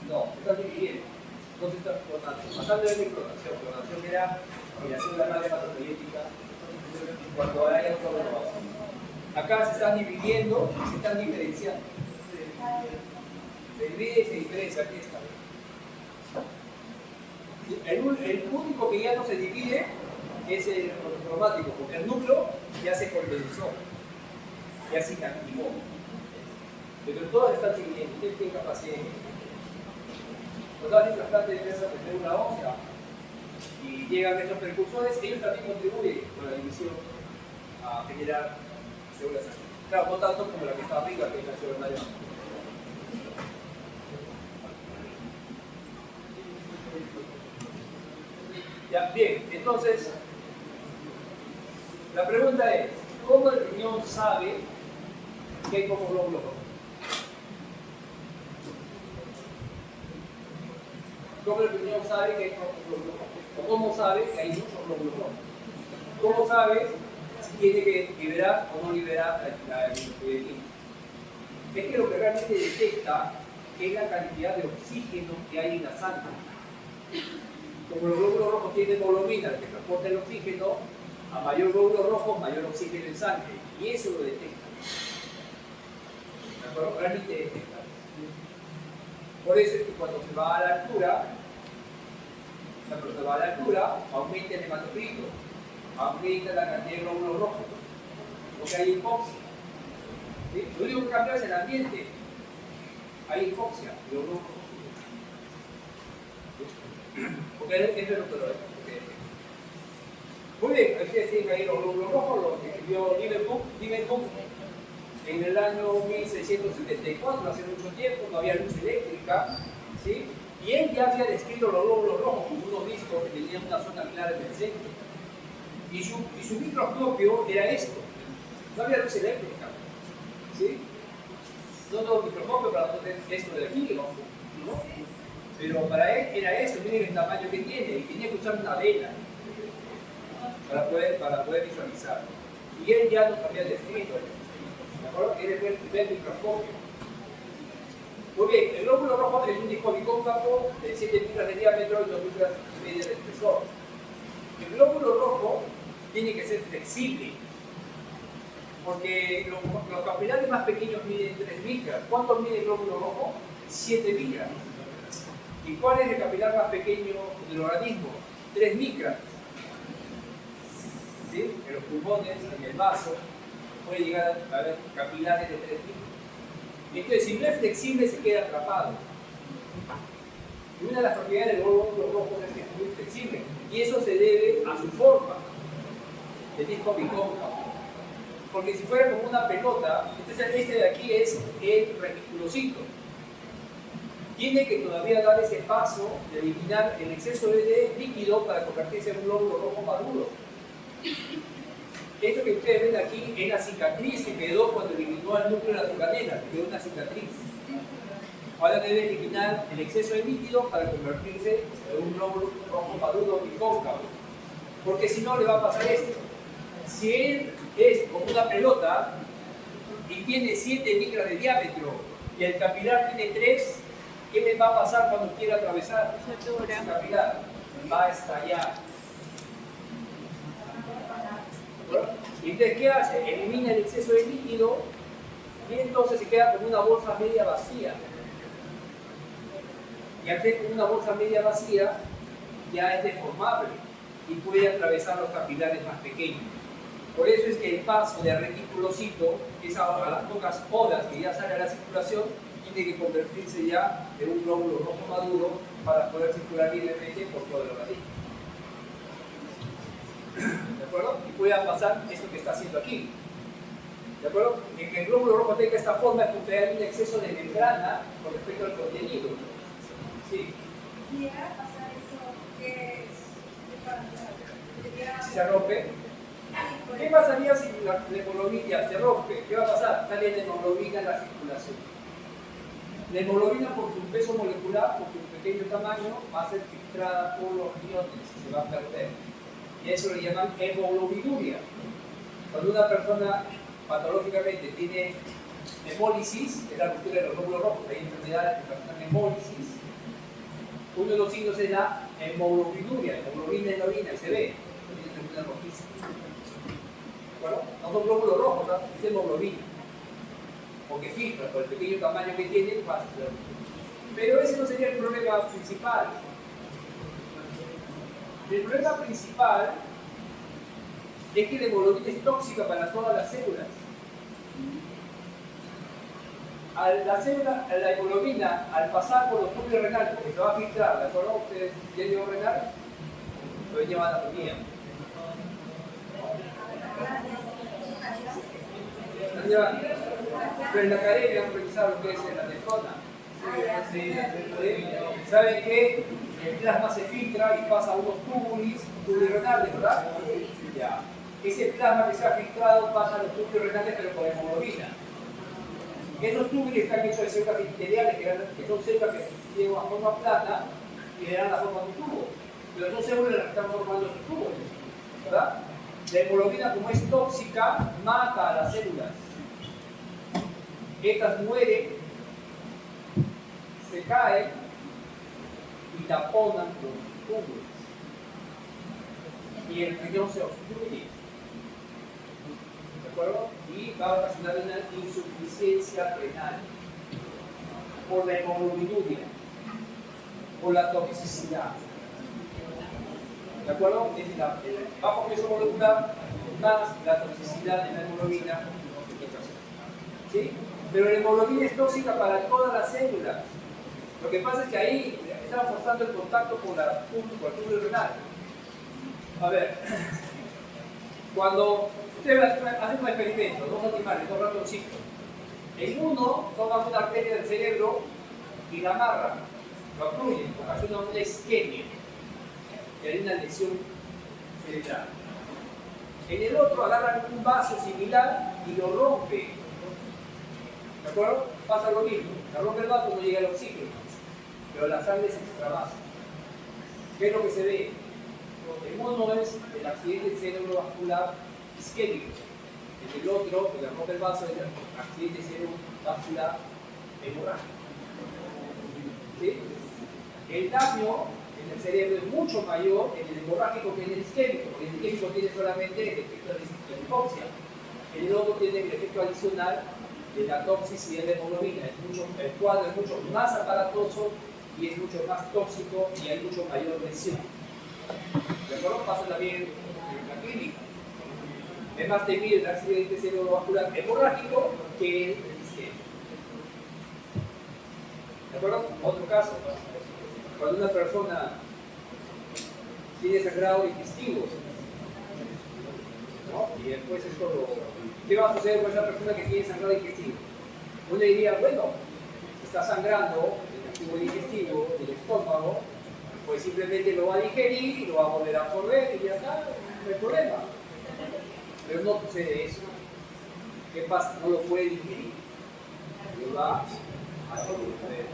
Speaker 1: No, están dividiendo. Entonces están pasando de clonación. Clonación era la célula madre hematopoietica cuando hay autorrenovación. Acá se están dividiendo y se están diferenciando. Se divide y se diferencia. Aquí está. El único que ya no se divide es el monocromático, porque el núcleo ya se condensó, ya se inactivó. Pero todas están dividiendo. Ustedes tienen capacidad de los datos trasplantes de médula ósea y llegan estos precursores, ellos también contribuyen con la división a generar células así. Claro, no tanto como la que está arriba, que es la célula mayor. Ya, bien, entonces, la pregunta es, ¿cómo el riñón sabe que hay como glóbulos rojos? ¿Cómo el riñón sabe que hay glóbulos rojos? ¿O cómo sabe que hay muchos glóbulos rojos? ¿Cómo sabe si tiene que liberar o no liberar la eritropoietina? Es que lo que realmente detecta es la cantidad de oxígeno que hay en la sangre. Como los glóbulos rojos tienen hemoglobina que transporta el oxígeno, a mayor glóbulos rojos, mayor oxígeno en sangre. Y eso lo detecta. ¿De acuerdo? Realmente detecta. Por eso es que cuando se va a la altura, aumenta el hematocrito, aumenta la cantidad de glóbulos rojos, porque hay hipoxia. ¿Sí? Lo único que cambia es el ambiente. hay hipoxia, los glóbulos rojos suben. Porque es lo que lo es. Muy bien, ustedes tienen ahí los glóbulos rojos, lo que escribió Leeuwenhoek en el año 1674, hace mucho tiempo, no había luz eléctrica, ¿sí? Y él ya había descrito los glóbulos rojos como unos discos que tenían una zona clara en el centro. Y su microscopio era esto, no había luz eléctrica, ¿sí? No todo microscopio para nosotros es esto de aquí, ¿no? Pero para él era esto, miren el tamaño que tiene, y tenía que usar una vela para poder visualizar. Y él ya nos había descrito, ¿de acuerdo? Él fue el primer microscopio. Muy bien, el glóbulo rojo es un disco bicóncavo de 7 micras de diámetro y 2 micras y media de espesor. El glóbulo rojo tiene que ser flexible, porque los capilares más pequeños miden 3 micras. ¿Cuánto mide el glóbulo rojo? 7 micras. ¿Y cuál es el capilar más pequeño del organismo? 3 micras. ¿Sí? En los pulmones, en el vaso, puede llegar a haber capilares de 3 micras. Entonces, si no es flexible, se queda atrapado. Y una de las propiedades del glóbulo rojo es que es muy flexible. Y eso se debe a su forma de disco bicóncavo. Porque si fuera como una pelota, este de aquí es el reticulocito. Tiene que todavía dar ese paso de eliminar el exceso de líquido para convertirse en un glóbulo rojo maduro. Esto que ustedes ven aquí es la cicatriz que quedó cuando eliminó el núcleo de la azúcarera, que quedó una cicatriz. Ahora debe eliminar el exceso de líquido para convertirse en un glóbulo rojo maduro bicóncavo. Porque si no, le va a pasar esto. Si él es como una pelota y tiene 7 micras de diámetro y el capilar tiene 3, ¿qué le va a pasar cuando quiera atravesar ese capilar? Va a estallar. Y entonces, ¿qué hace? Elimina el exceso de líquido y entonces se queda como una bolsa media vacía. Y al ser como una bolsa media vacía, ya es deformable y puede atravesar los capilares más pequeños. Por eso es que el paso de reticulocito, que es a las pocas horas que ya sale a la circulación, tiene que convertirse ya en un glóbulo rojo maduro para poder circular libremente por todo el organismo. ¿De acuerdo? Y pueda pasar esto que está haciendo aquí. ¿De acuerdo? En que el glóbulo rojo tenga esta forma es porque hay un exceso de membrana con respecto al contenido. Sí.
Speaker 4: Si llegara a pasar eso, ¿qué es?
Speaker 1: Si se rompe. ¿Qué pasaría si la hemoglobina se rompe? ¿Qué va a pasar? Sale la hemoglobina en la circulación. La hemoglobina, por su peso molecular, por su pequeño tamaño, va a ser filtrada por los riñones y se va a perder. Y eso le llaman hemoglobinuria. Cuando una persona patológicamente tiene hemólisis, que es la ruptura de los glóbulos rojos, hay enfermedades que causan hemólisis, uno de los signos es la hemoglobinuria, hemoglobina en la orina, y se ve, tiene una rojiza. ¿De acuerdo? No son glóbulos rojos, ¿no? Es hemoglobina. Porque filtra, por el pequeño tamaño que tiene, pasa. Pero ese no sería el problema principal. El problema principal es que la hemoglobina es tóxica para todas las células. La hemoglobina, al pasar por los túbulos renales, porque se va a filtrar, ¿de acuerdo? ¿Ustedes tienen hierro renal? Lo llevan a la anatomía. Pero en la academia han revisado lo que es la nefrona. ¿Saben que el plasma se filtra y pasa a unos túbulos renales, verdad? Ya. Ese plasma que se ha filtrado pasa a los túbulos renales, pero con hemoglobina. Esos túbulos están hechos de células epiteliales, que son células que tienen una forma plana y le dan la forma de un tubo. Pero son células las que están formando esos tubos, ¿verdad? La hemoglobina, como es tóxica, mata a las células. Estas mueren, se caen y taponan los tubos. Y el riñón se obstruye. ¿De acuerdo? Y va a ocasionar una insuficiencia renal por la hemoglobinuria, por la toxicidad. ¿De acuerdo? Es el bajo peso molecular más la toxicidad de la hemoglobina. ¿Sí? Pero la hemoglobina es tóxica para todas las células. Lo que pasa es que ahí están forzando el contacto con el túbulo renal. A ver, cuando ustedes hacen un experimento, dos animales, dos ratoncitos, en uno toman una arteria del cerebro y la amarran, lo obstruyen, ocasiona una isquemia, que hay una lesión cerebral. En el otro agarran un vaso similar y lo rompen. ¿De acuerdo? Pasa lo mismo. Se rompe el vaso, no llega el oxígeno, pero la sangre se extravasa. ¿Qué es lo que se ve? En uno es el accidente cerebrovascular isquémico. En el otro, que le rompe el vaso, es el accidente cerebrovascular hemorrágico. ¿Sí? El daño en el cerebro es mucho mayor en el hemorrágico que en el isquémico, porque el isquémico tiene solamente el efecto de la hipoxia. En el otro tiene el efecto adicional de la toxicidad y de la hemoglobina. El cuadro es mucho más aparatoso y es mucho más tóxico y hay mucho mayor lesión. ¿De acuerdo? Pasa también en la clínica. Es más temible el accidente cerebrovascular hemorrágico que el isquémico. ¿De acuerdo? Otro caso. Cuando una persona tiene sangrado digestivo, ¿no? Y después ¿qué va a suceder con esa persona que tiene sangrado digestivo? Uno diría, bueno, está sangrando el tubo digestivo del estómago, pues simplemente lo va a digerir, lo va a volver a absorber y ya está, no hay problema. Pero no sucede eso. ¿Qué pasa? No lo puede digerir. Lo va a absorber,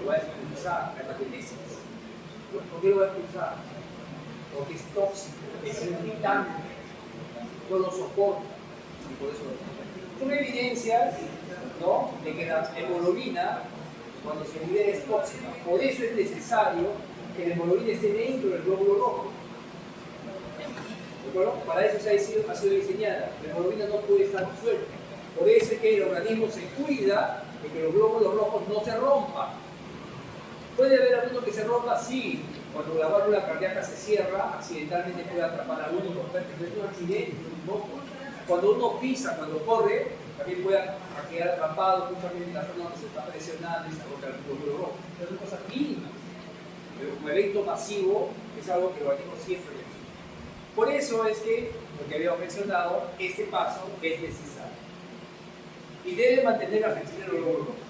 Speaker 1: lo va a expulsar, la hepatitis. ¿Por qué lo va a expulsar? Porque es tóxico, es irritante, no lo soporta. Y por eso son evidencias, ¿no?, de que la hemoglobina, cuando se libera, es tóxica. Por eso es necesario que la hemoglobina esté dentro del glóbulo rojo. ¿De acuerdo? Para eso ha sido diseñada. La hemoglobina no puede estar suelta. Por eso es que el organismo se cuida de que los glóbulos rojos no se rompan. ¿Puede haber alguno que se rompa? Sí. Cuando la válvula cardíaca se cierra, accidentalmente puede atrapar a alguno, pero es un accidente, ¿no? Cuando uno pisa, cuando corre, también puede quedar atrapado, justamente en la zona donde se está presionando y se rompe el glóbulo rojo. Pero son cosas mínimas. Pero como evento masivo es algo que el organismo siempre ve. Por eso es que, lo que habíamos mencionado, este paso es necesario. Y debe mantener la flexibilidad de los glóbulos rojos.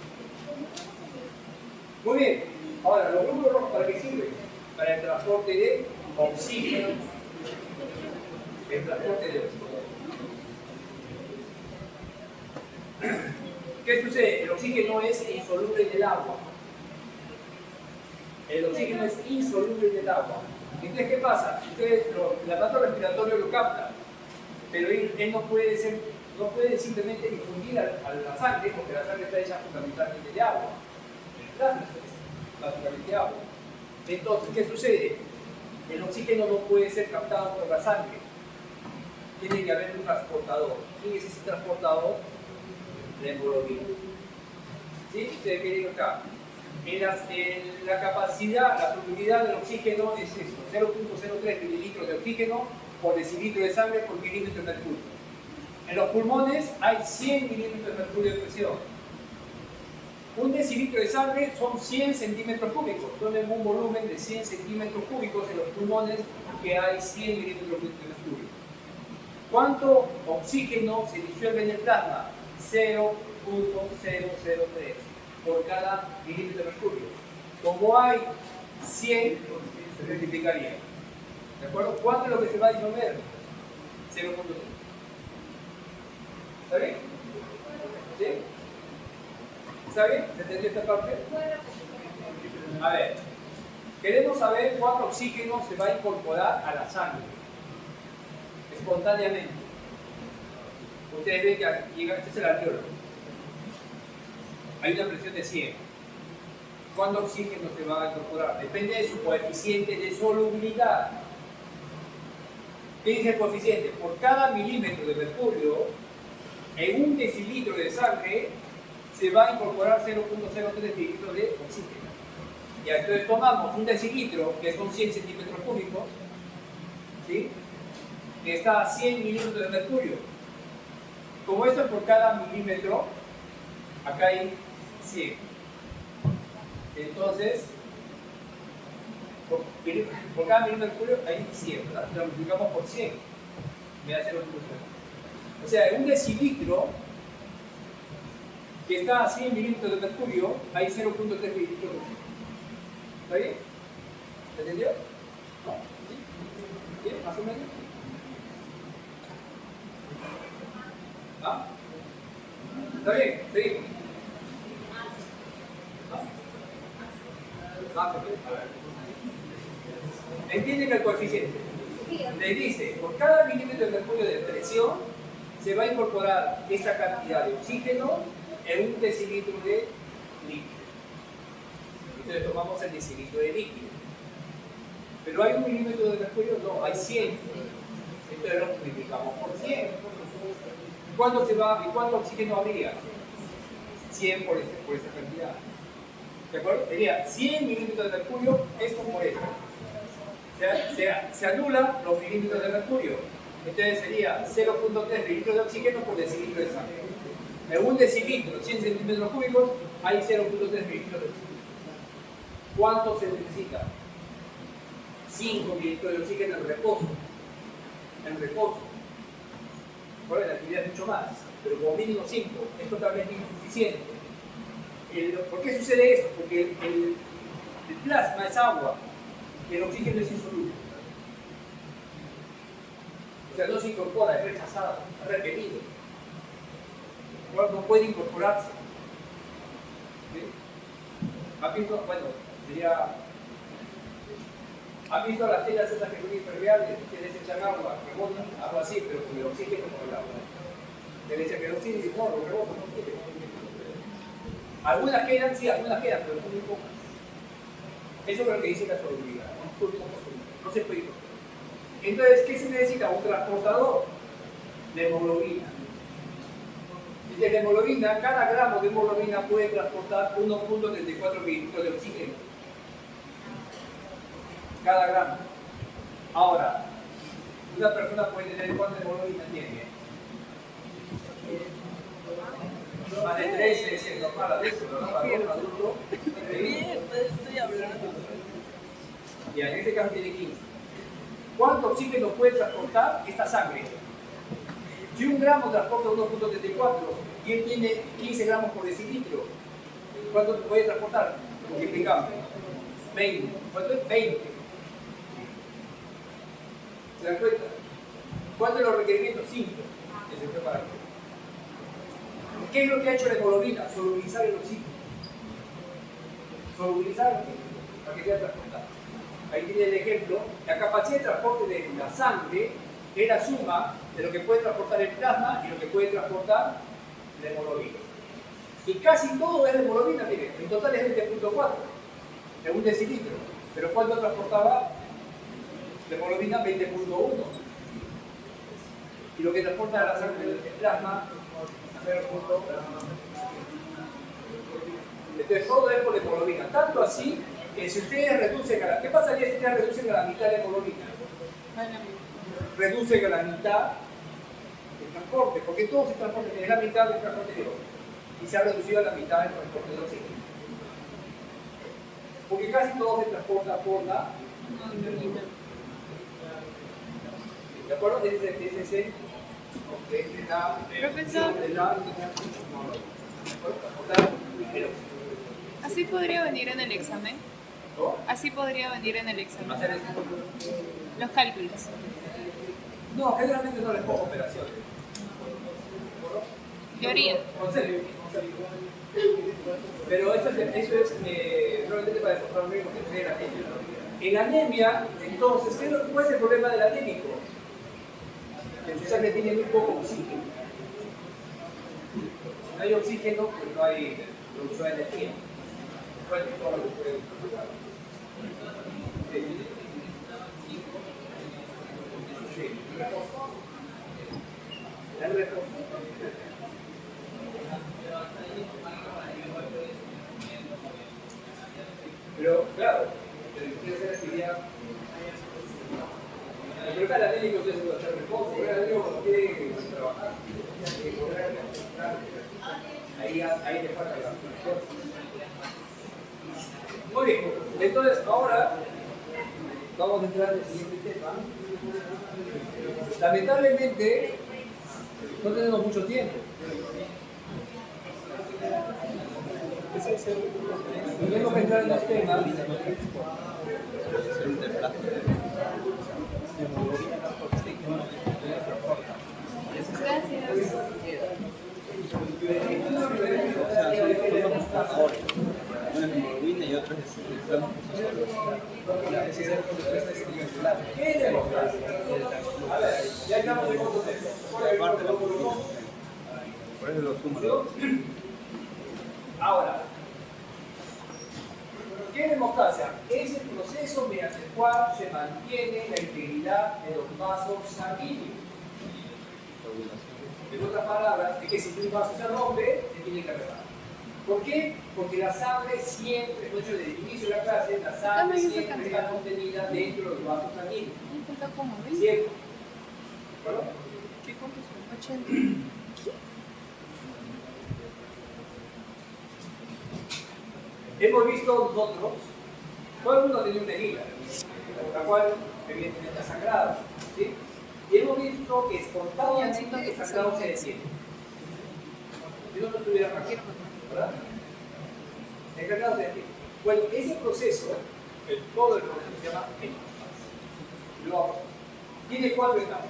Speaker 1: Muy bien. Ahora, ¿los glóbulos rojos para qué sirven? Para el transporte de oxígeno. El transporte de oxígeno. ¿Qué sucede? El oxígeno es insoluble en el agua. El oxígeno es insoluble en el agua. Entonces, ¿qué pasa? El aparato respiratorio lo capta, pero él no puede simplemente difundir a la sangre, porque la sangre está hecha fundamentalmente de agua. El plasma es básicamente agua. Entonces, ¿qué sucede? El oxígeno no puede ser captado por la sangre. Tiene que haber un transportador. ¿Quién es ese transportador? La hemoglobina. ¿Sí? Ustedes ven acá. En la capacidad, la profundidad del oxígeno es esto: 0.03 mililitros de oxígeno por decilitro de sangre por milímetro de mercurio. En los pulmones hay 100 milímetros de mercurio de presión. Un decilitro de sangre son 100 centímetros cúbicos. Tomen un volumen de 100 centímetros cúbicos en los pulmones que hay 100 milímetros de mercurio. ¿Cuánto oxígeno se disuelve en el plasma? 0.003 por cada milímetro de mercurio. Como hay 100, se multiplicaría. ¿De acuerdo? ¿Cuánto es lo que se va a disolver? 0.3. ¿Está bien? ¿Sí? ¿Está bien? ¿Se entendió esta parte? A ver, queremos saber cuánto oxígeno se va a incorporar a la sangre espontáneamente. Ustedes ven que llega, este es el alveolo. Hay una presión de 100. ¿Cuánto oxígeno se va a incorporar? Depende de su coeficiente de solubilidad. ¿Qué dice el coeficiente? Por cada milímetro de mercurio, en un decilitro de sangre, se va a incorporar 0.03 mililitros de oxígeno. Y entonces tomamos un decilitro, que son 100 centímetros cúbicos, ¿sí?, que está a 100 milímetros de mercurio. Como esto es por cada milímetro, acá hay 100. Entonces, por cada milímetro de mercurio hay 100, ¿verdad? Lo multiplicamos por 100, me da 0.3. O sea, en un decilitro que está a 100 milímetros de mercurio, hay 0.3 mililitros de oxígeno. ¿Está bien? ¿Se entendió? ¿No? ¿Sí? ¿Bien? ¿Más o menos? ¿Ah? ¿Está bien? Seguimos. ¿Ah? ¿Entienden el coeficiente? Le dice, por cada milímetro de mercurio de presión, se va a incorporar esta cantidad de oxígeno en un decilitro de líquido. Entonces tomamos el decilitro de líquido. Pero hay 1 milímetro de mercurio, no, hay 100. Entonces lo multiplicamos por 100. ¿Cuánto se va y cuánto oxígeno habría? 100 por esta cantidad. ¿De acuerdo? Sería 100 milímetros de mercurio, esto por esto. Se anulan los milímetros de mercurio. Entonces sería 0.3 mililitros de oxígeno por decilitro de sangre. En un decilitro, 100 centímetros cúbicos, hay 0.3 mililitros de oxígeno. ¿Cuánto se necesita? 5 mililitros de oxígeno en reposo. En reposo. Bueno, la actividad es mucho más, pero como mínimo 5 es totalmente insuficiente. ¿Por qué sucede esto? Porque el plasma es agua y el oxígeno es insoluble. O sea, no se incorpora, es rechazado, es repelido. No puede incorporarse. ¿Sí? ¿Han visto? Bueno, sería. ¿Han visto las telas esas que son impermeables? Que les echan agua, rebotan, algo así, pero con el oxígeno con el agua. Que le echan peroxígeno y no, lo rebotan, no quiere. Algunas quedan, sí, algunas quedan, pero son muy pocas. Eso es lo que dice la solubilidad, no se puede incorporar. Entonces, ¿qué se necesita? Un transportador de hemoglobina. Y de hemoglobina, cada gramo de hemoglobina puede transportar 1.34 mililitros de oxígeno. Cada gramo. Ahora, una persona puede tener cuánta hemoglobina tiene. Más de 13 es normal, adulto, ¿no? Para un adulto.
Speaker 5: Estoy hablando.
Speaker 1: Y en este caso tiene 15. ¿Cuánto oxígeno puede transportar esta sangre? Si un gramo transporta 1.34 y él tiene 15 gramos por decilitro, ¿cuánto puede transportar? Multiplicamos. 20. ¿Cuánto es? 20. ¿Se dan cuenta? ¿Cuántos son los requerimientos? 5. Ese fue para aquí. ¿Qué es lo que ha hecho la hemoglobina? Solubilizar el oxígeno. Solubilizar el oxígeno para que sea transportado. Ahí tiene el ejemplo. La capacidad de transporte de la sangre es la suma de lo que puede transportar el plasma y lo que puede transportar la hemoglobina. Y casi todo es de hemoglobina, miren. En total es 20.4 de un decilitro. Pero ¿cuánto transportaba la hemoglobina? 20.1. Y lo que transporta la sangre del plasma, 0.1. Entonces todo es por hemoglobina. Tanto así que si ustedes reducen a la... ¿Qué pasaría si ustedes reducen a la mitad de hemoglobina? Reducen a la mitad el transporte, porque todo se transporta, es la mitad del transporte de oxígeno. Y se ha reducido a la mitad del transporte de oxígeno. Porque casi todo se transporta por la hemoglobina. ¿De acuerdo? Ese es el...
Speaker 5: Profesor, ¿así podría venir en el examen?
Speaker 1: ¿No?
Speaker 5: Así podría venir en el examen.
Speaker 1: Hacer eso.
Speaker 5: Los cálculos.
Speaker 1: No, generalmente no les pongo operaciones.
Speaker 5: Teoría.
Speaker 1: Concepto. Pero eso es solamente para demostrar lo mismo que tiene la anemia. En anemia, entonces, ¿cuál es el problema del anémico? Que su sangre tiene muy poco oxígeno. No hay oxígeno, pues no hay producción de energía. Bueno, todo lo que puede producir. Sí. El reposo. Pero, claro, quiere hacer actividad. Pero cada técnico se puede hacer reposo, cada técnico quiere trabajar. ahí le falta la fuerza. Muy bien, entonces ahora vamos a entrar en el siguiente tema. Lamentablemente no tenemos mucho tiempo. Tenemos que entrar en los temas.
Speaker 6: Una es hemoglobina y otra es el plano
Speaker 1: ¿Qué es democracia? A ver, ya estamos en otro tema.
Speaker 6: por eso lo sumo.
Speaker 1: Ahora, ¿qué es democracia? Es el proceso mediante el cual se mantiene la integridad de los vasos sanguíneos. En otras palabras, es que si un vaso se rompe, se tiene que reparar. ¿Por qué? Porque la sangre siempre, de hecho, desde el inicio de la clase, la sangre siempre está contenida dentro de los vasos sanguíneos. Siempre. ¿De acuerdo?
Speaker 5: ¿Qué confusión? 80.
Speaker 1: Hemos visto nosotros, todo el mundo tiene una herida, la cual evidentemente está sangrada, ¿sí? Y hemos visto que espontáneamente el sangrado se detiene. Si no, no estuviera aquí, ¿verdad? El sangrado se detiene. Bueno, ese proceso, todo el proceso se llama hemostasia. Luego, tiene 4 etapas: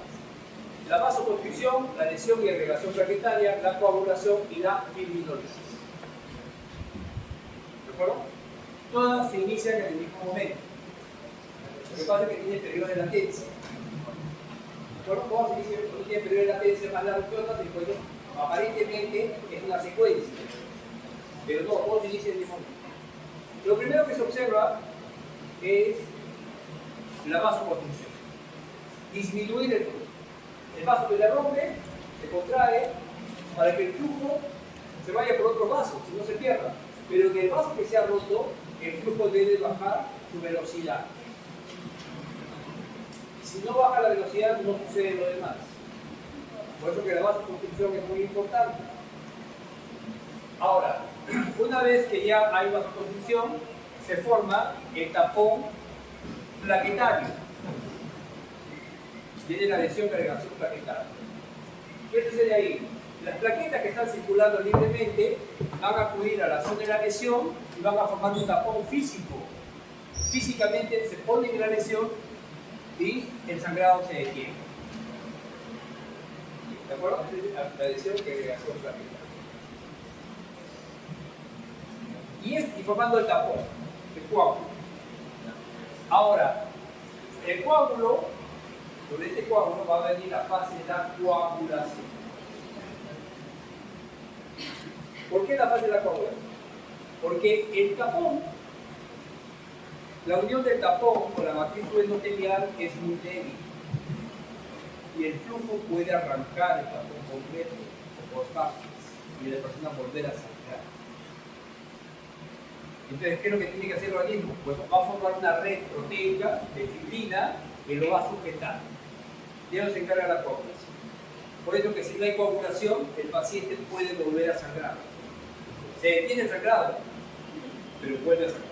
Speaker 1: la vasoconstricción, la lesión y agregación plaquetaria, la coagulación y la fibrinólisis. ¿De acuerdo? Todas se inician en el mismo momento. Lo que pasa es que tiene periodo de latencia. ¿De acuerdo? Todas se inician, uno tiene periodo de latencia más largo que otras, y pues aparentemente es una secuencia. Pero no, todos se inician en el mismo momento. Lo primero que se observa es la vasoconstricción. Disminuir el flujo. El vaso que se rompe, se contrae para que el flujo se vaya por otros vasos, si no se pierda. Pero en el vaso que se ha roto, el flujo debe bajar su velocidad. Si no baja la velocidad, no sucede lo demás. Por eso que la vasoconstricción es muy importante. Ahora, una vez que ya hay vasoconstricción, se forma el tapón plaquetario. Tiene la lesión de agregación plaquetaria. ¿Qué sucede ahí? Las plaquetas que están circulando libremente van a acudir a la zona de la lesión y van a formar un tapón físico. Físicamente se ponen en la lesión y el sangrado se detiene. ¿De acuerdo? La lesión de agregación plaquetaria. Y formando el tapón, el coágulo. Ahora, el coágulo, sobre este coágulo va a venir la fase de la coagulación. ¿Por qué la fase de la coagulación? Porque el tapón, la unión del tapón con la matriz endotelial es muy débil. Y el flujo puede arrancar el tapón completo por partes y la persona volver a sangrar. Entonces, ¿qué es lo que tiene que hacer el organismo? Pues va a formar una red proteica de fibrina que lo va a sujetar. Y eso se encarga la coagulación. Por eso que si no hay coagulación, el paciente puede volver a sangrar. Se detiene el sangrado, pero vuelve a sangrar.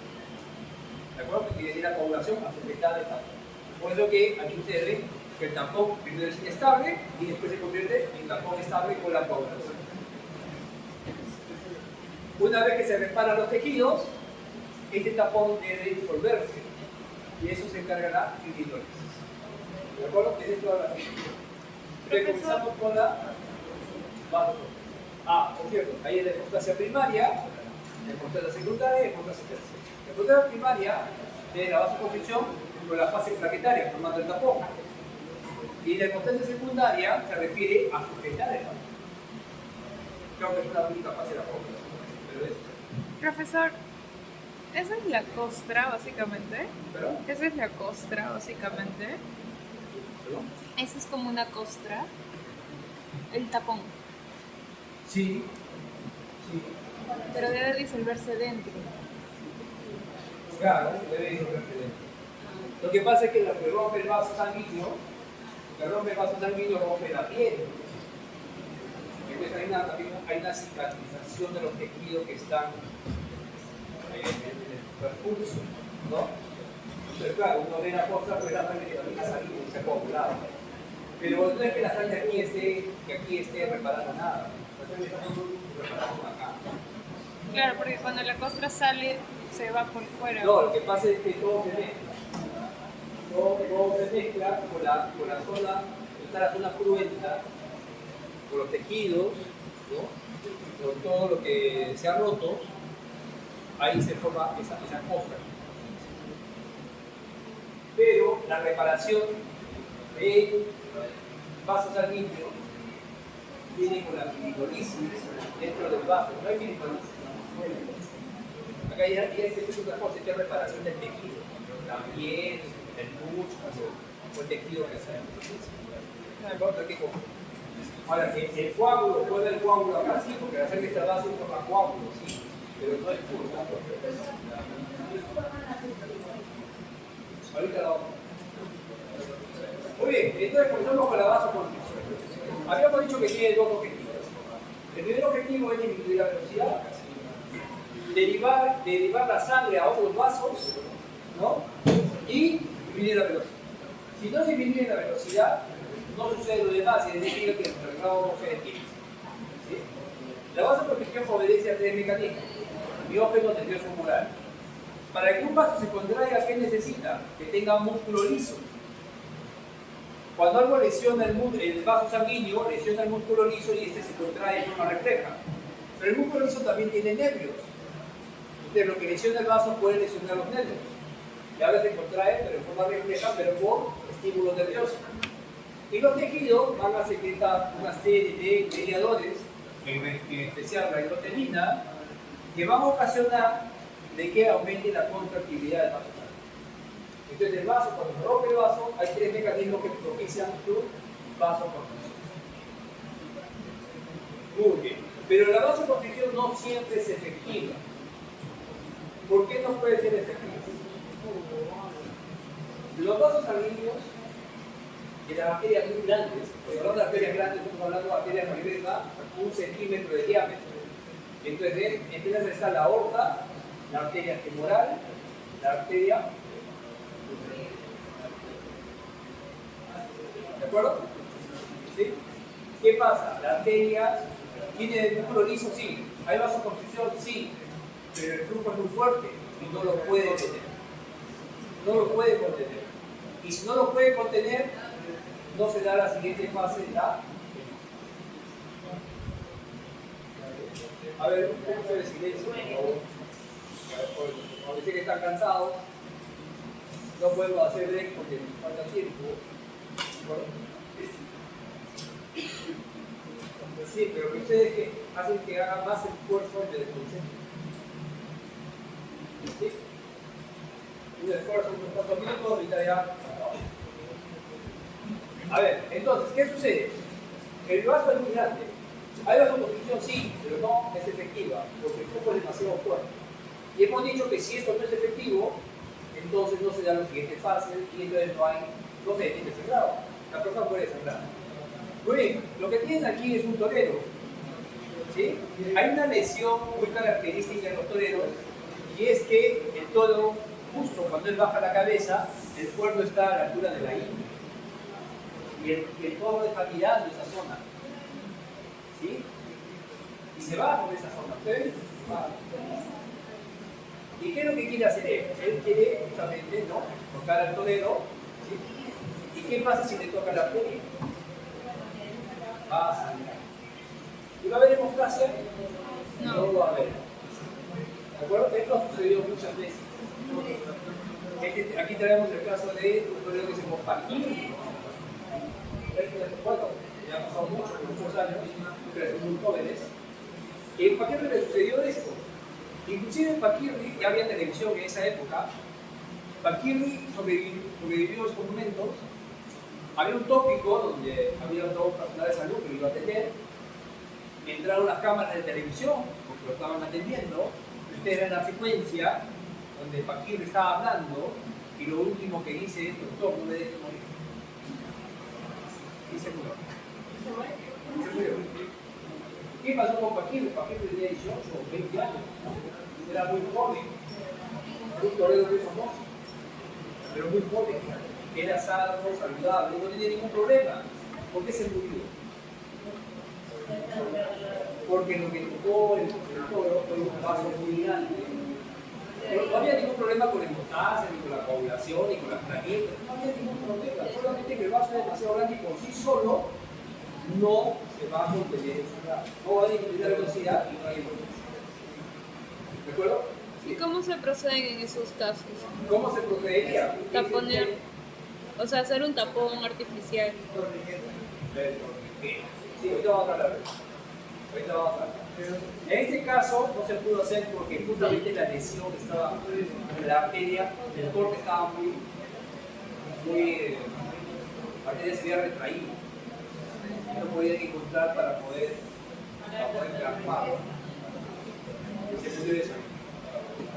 Speaker 1: ¿De acuerdo? Que tiene la coagulación a sujetar el tapón. Por eso que aquí ustedes ven que el tapón primero es inestable y después se convierte en tapón estable con la coagulación. Una vez que se reparan los tejidos, este tapón debe disolverse y eso se encarga la fibrinólisis. ¿De acuerdo? Que es toda la fibrinólisis. Entonces comenzamos con la vasoconstricción. Por cierto, ahí es la hemostasia primaria, la hemostasia secundaria y la hemostasia terciaria. La hemostasia primaria de la vasoconstricción con la fase plaquetaria formando el tapón. Y la hemostasia secundaria se refiere a sujetar el tapón. Creo que es la única fase de la coagulación. Pero es.
Speaker 5: Profesor, esa es la costra, básicamente.
Speaker 1: ¿Perdón?
Speaker 5: Esa es la costra, básicamente.
Speaker 1: ¿Perdón?
Speaker 5: Eso es como una costra. El tapón.
Speaker 1: Sí. Sí.
Speaker 5: Pero debe disolverse dentro.
Speaker 1: Claro, debe disolverse dentro. Lo que pasa es que lo que rompe el vaso sanguíneo, rompe la piel. Entonces hay también hay una cicatrización de los tejidos que están en el percurso, ¿no? Entonces, claro, uno ve la cosa, pero la sangre que también ha salido y se ha coagulado. Pero no es que la sangre aquí esté reparando nada. La sangre está reparando acá.
Speaker 5: Claro, porque cuando la costra sale, se va por fuera.
Speaker 1: No, lo que pasa es que todo se mezcla. Todo se mezcla con la zona, está la zona cruenta, con los tejidos, ¿no? Con todo lo que se ha roto, ahí se forma esa costra. Pero la reparación de vasos sanguíneos viene con la fibrolisis dentro del vaso. No hay fibrolisis. Acá ya es otra cosa, es reparación del tejido, la piel, el músculo, o el tejido que sea. Ahora, el coágulo, puede el coágulo acá sí, porque la sangre está base forma coágulo, sí, pero no es puro. Ahorita lo vamos. Muy bien, entonces comenzamos con la vasoconstricción. Habíamos dicho que tiene dos objetivos. El primer objetivo es disminuir la velocidad, derivar la sangre a otros vasos, ¿no? Y disminuir la velocidad. Si no se disminuye la velocidad, no sucede lo demás, y es decir, que el resultado no se detiene. ¿Sí? La vasoconstricción obedece a tres mecanismos: miógeno, nervioso, mural. Para que un vaso se contraiga, ¿qué necesita? Que tenga un músculo liso. Cuando algo lesiona el vaso sanguíneo, lesiona el músculo liso y este se contrae de forma refleja. Pero el músculo liso también tiene nervios. Entonces, lo que lesiona el vaso puede lesionar los nervios. Y ahora se contrae, pero en forma refleja, pero por estímulo nervioso. Y los tejidos van a secretar una serie de mediadores, en especial la hidrotenina, que van a ocasionar de que aumente la contractibilidad del vaso sanguíneo. Entonces, el vaso, cuando se rompe el vaso, hay tres mecanismos que propician su vasoconstricción. Muy bien. Pero la vasoconstricción no siempre es efectiva. ¿Por qué no puede ser efectiva? Los vasos sanguíneos de las arterias muy grandes, cuando hablamos de arterias grandes, estamos hablando de arterias mayores de 1 centímetro de diámetro. Entonces, empieza a estar la aorta, la arteria femoral, la arteria. ¿De acuerdo? ¿Sí? ¿Qué pasa? La arteria tiene el músculo liso, sí. ¿Hay vasoconstricción? Sí. Pero el flujo es muy fuerte y no lo puede contener. No lo puede contener. Y si no lo puede contener, no se da la siguiente fase de la. A ver, un poco de silencio, por favor. Porque sé que están cansados. No podemos hacer break porque nos falta tiempo. Sí, pero que ustedes que hacen que hagan más esfuerzo de desconcentro. ¿Sí? Un esfuerzo, unos cuantos minutos, ahorita ya. A ver, entonces, ¿qué sucede? El vaso es muy grande. Hay vasoconstricción, sí, pero no es efectiva, porque el flujo es demasiado fuerte. Y hemos dicho que si esto no es efectivo, entonces no se dan las siguientes fases y entonces no se detiene el sangrado. La persona puede sangrar. Muy bien, lo que tienen aquí es un torero. ¿Sí? Hay una lesión muy característica en los toreros, y es que el toro, justo cuando él baja la cabeza, el cuerno está a la altura de la ingle. Y el toro está mirando esa zona. ¿Sí? Y se va por esa zona. ¿Ustedes? Va. ¿Y qué es lo que quiere hacer él? Él quiere justamente, ¿no?, tocar al torero. ¿Sí? ¿Y qué pasa si le toca la arteria? Va a sangrar. ¿Y va a haber hemostasia? No va a haber. ¿De acuerdo? Esto ha sucedido muchas veces. Aquí tenemos el caso de un torero que se llama Paquirri. Bueno, ya ha pasado muchos años, pero son muy jóvenes. Y en Paquirri le sucedió esto. Inclusive en Paquirri, ya había televisión en esa época, Paquirri sobrevivió a estos momentos. Había un tópico donde había otro personal de salud que lo iba a atender. Entraron las cámaras de televisión, porque lo estaban atendiendo. Ustedes ven la secuencia donde Paquirri estaba hablando y lo último que dice es: doctor, no me deje morir. Y se murió. Se murió. ¿Qué pasó con Paquito? Paquito tenía 18 o 20 años. Era muy joven. Un torero muy famoso. Pero muy joven. Era sano, saludable, no tenía ningún problema. ¿Por qué se murió? Porque lo que tocó el toro fue un vaso muy grande. Pero no había ningún problema con la hemostasia, ni con la coagulación, ni con las plaquetas. No había ningún problema. Solamente que el vaso es demasiado grande y por sí solo no se va a contener el sangrado. No va a disminuir la velocidad y no hay hemorragia. ¿De acuerdo?
Speaker 5: ¿Y cómo se proceden en esos casos?
Speaker 1: ¿Cómo se procedería?
Speaker 5: Taponear, o sea, hacer un tapón artificial.
Speaker 1: Sí, ahorita vamos a hablar. Ahorita vamos a hablar. En este caso no se pudo hacer porque justamente la lesión estaba en la arteria, el corte estaba la arteria se había retraído. No podían encontrar para poder plasmar. Se pudo eso.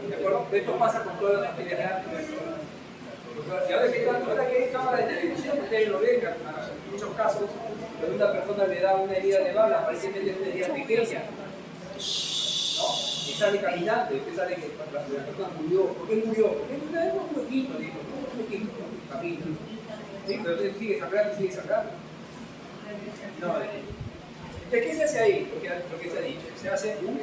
Speaker 1: ¿De acuerdo? Esto pasa con todas las arterias grandes. Y ahora que hay cámara de televisión, ustedes lo ven, en muchos casos, cuando una persona le da una herida de bala, aparentemente es una herida pequeña, ¿no? Y sale caminando, y usted sabe que la persona murió. ¿Por qué murió? Porque es un huequito, digo, un huequito, camina. ¿Sí? Pero usted sigue sangrando y sigue sangrando. No, ¿de qué se hace ahí? Lo que se ha dicho, se hace un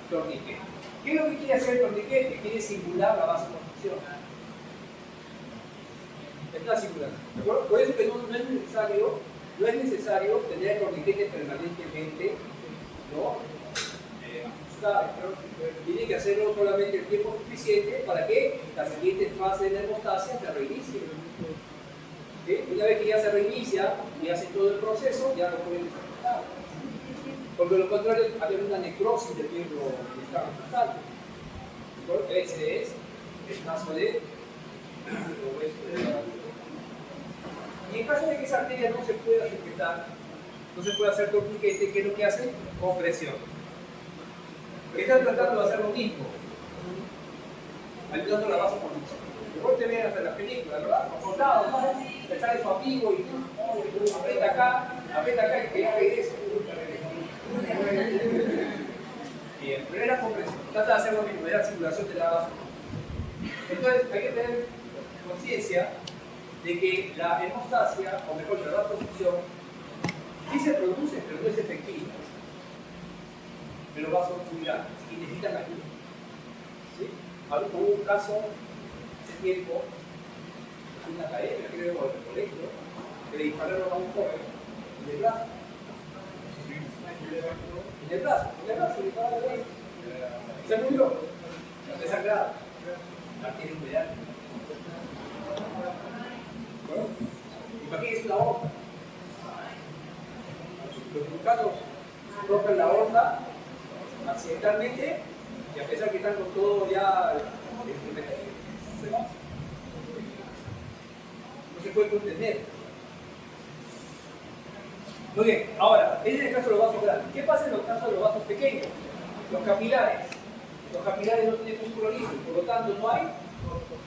Speaker 1: torniquete. ¿Qué es lo que quiere hacer el torniquete? Quiere simular la vasoconstricción. Está simulando. ¿De acuerdo? Por eso que no es necesario tener el torniquete permanentemente, ¿no? Tiene que hacerlo solamente el tiempo suficiente para que la siguiente fase de la hemostasia se reinicie. ¿Sí? Una vez que ya se reinicia y hace todo el proceso, ya no pueden desajustar. Porque de lo contrario, había una necrosis del miembro metastante. Ese es el caso de. Y en caso de que esa arteria no se pueda sujetar, no se puede hacer torniquete, ¿qué es lo que hace? Compresión. Están tratando de hacer lo mismo, ayudando a la vasoconstricción. Mejor te vean hasta las películas, ¿verdad? Los soldados, ¿no? Le sale su amigo y aprieta acá y que ya regrese. Bien, pero era compresión. Trata de hacer lo mismo, era simulación de la vasoconstricción. Entonces hay que tener conciencia de que la hemostasia, o mejor la vasoconstricción, sí se produce, pero no es efectiva. Pero vasos muy grandes y necesitan ayuda. ¿Sí? Hubo un caso hace tiempo, en una academia, creo, o en el colegio, que le dispararon a un joven en el brazo. En el brazo, le dispararon ahí. Se murió, desangrado. Arteria umbral. ¿Bueno? ¿Y para qué es la aorta? Los cruzados rompen la aorta accidentalmente y a pesar que están con todo ya se va. No se puede contener. Muy bien, ahora, ese es el caso de los vasos grandes. ¿Qué pasa en los casos de los vasos pequeños? Los capilares. Los capilares no tienen músculo liso, por lo tanto no hay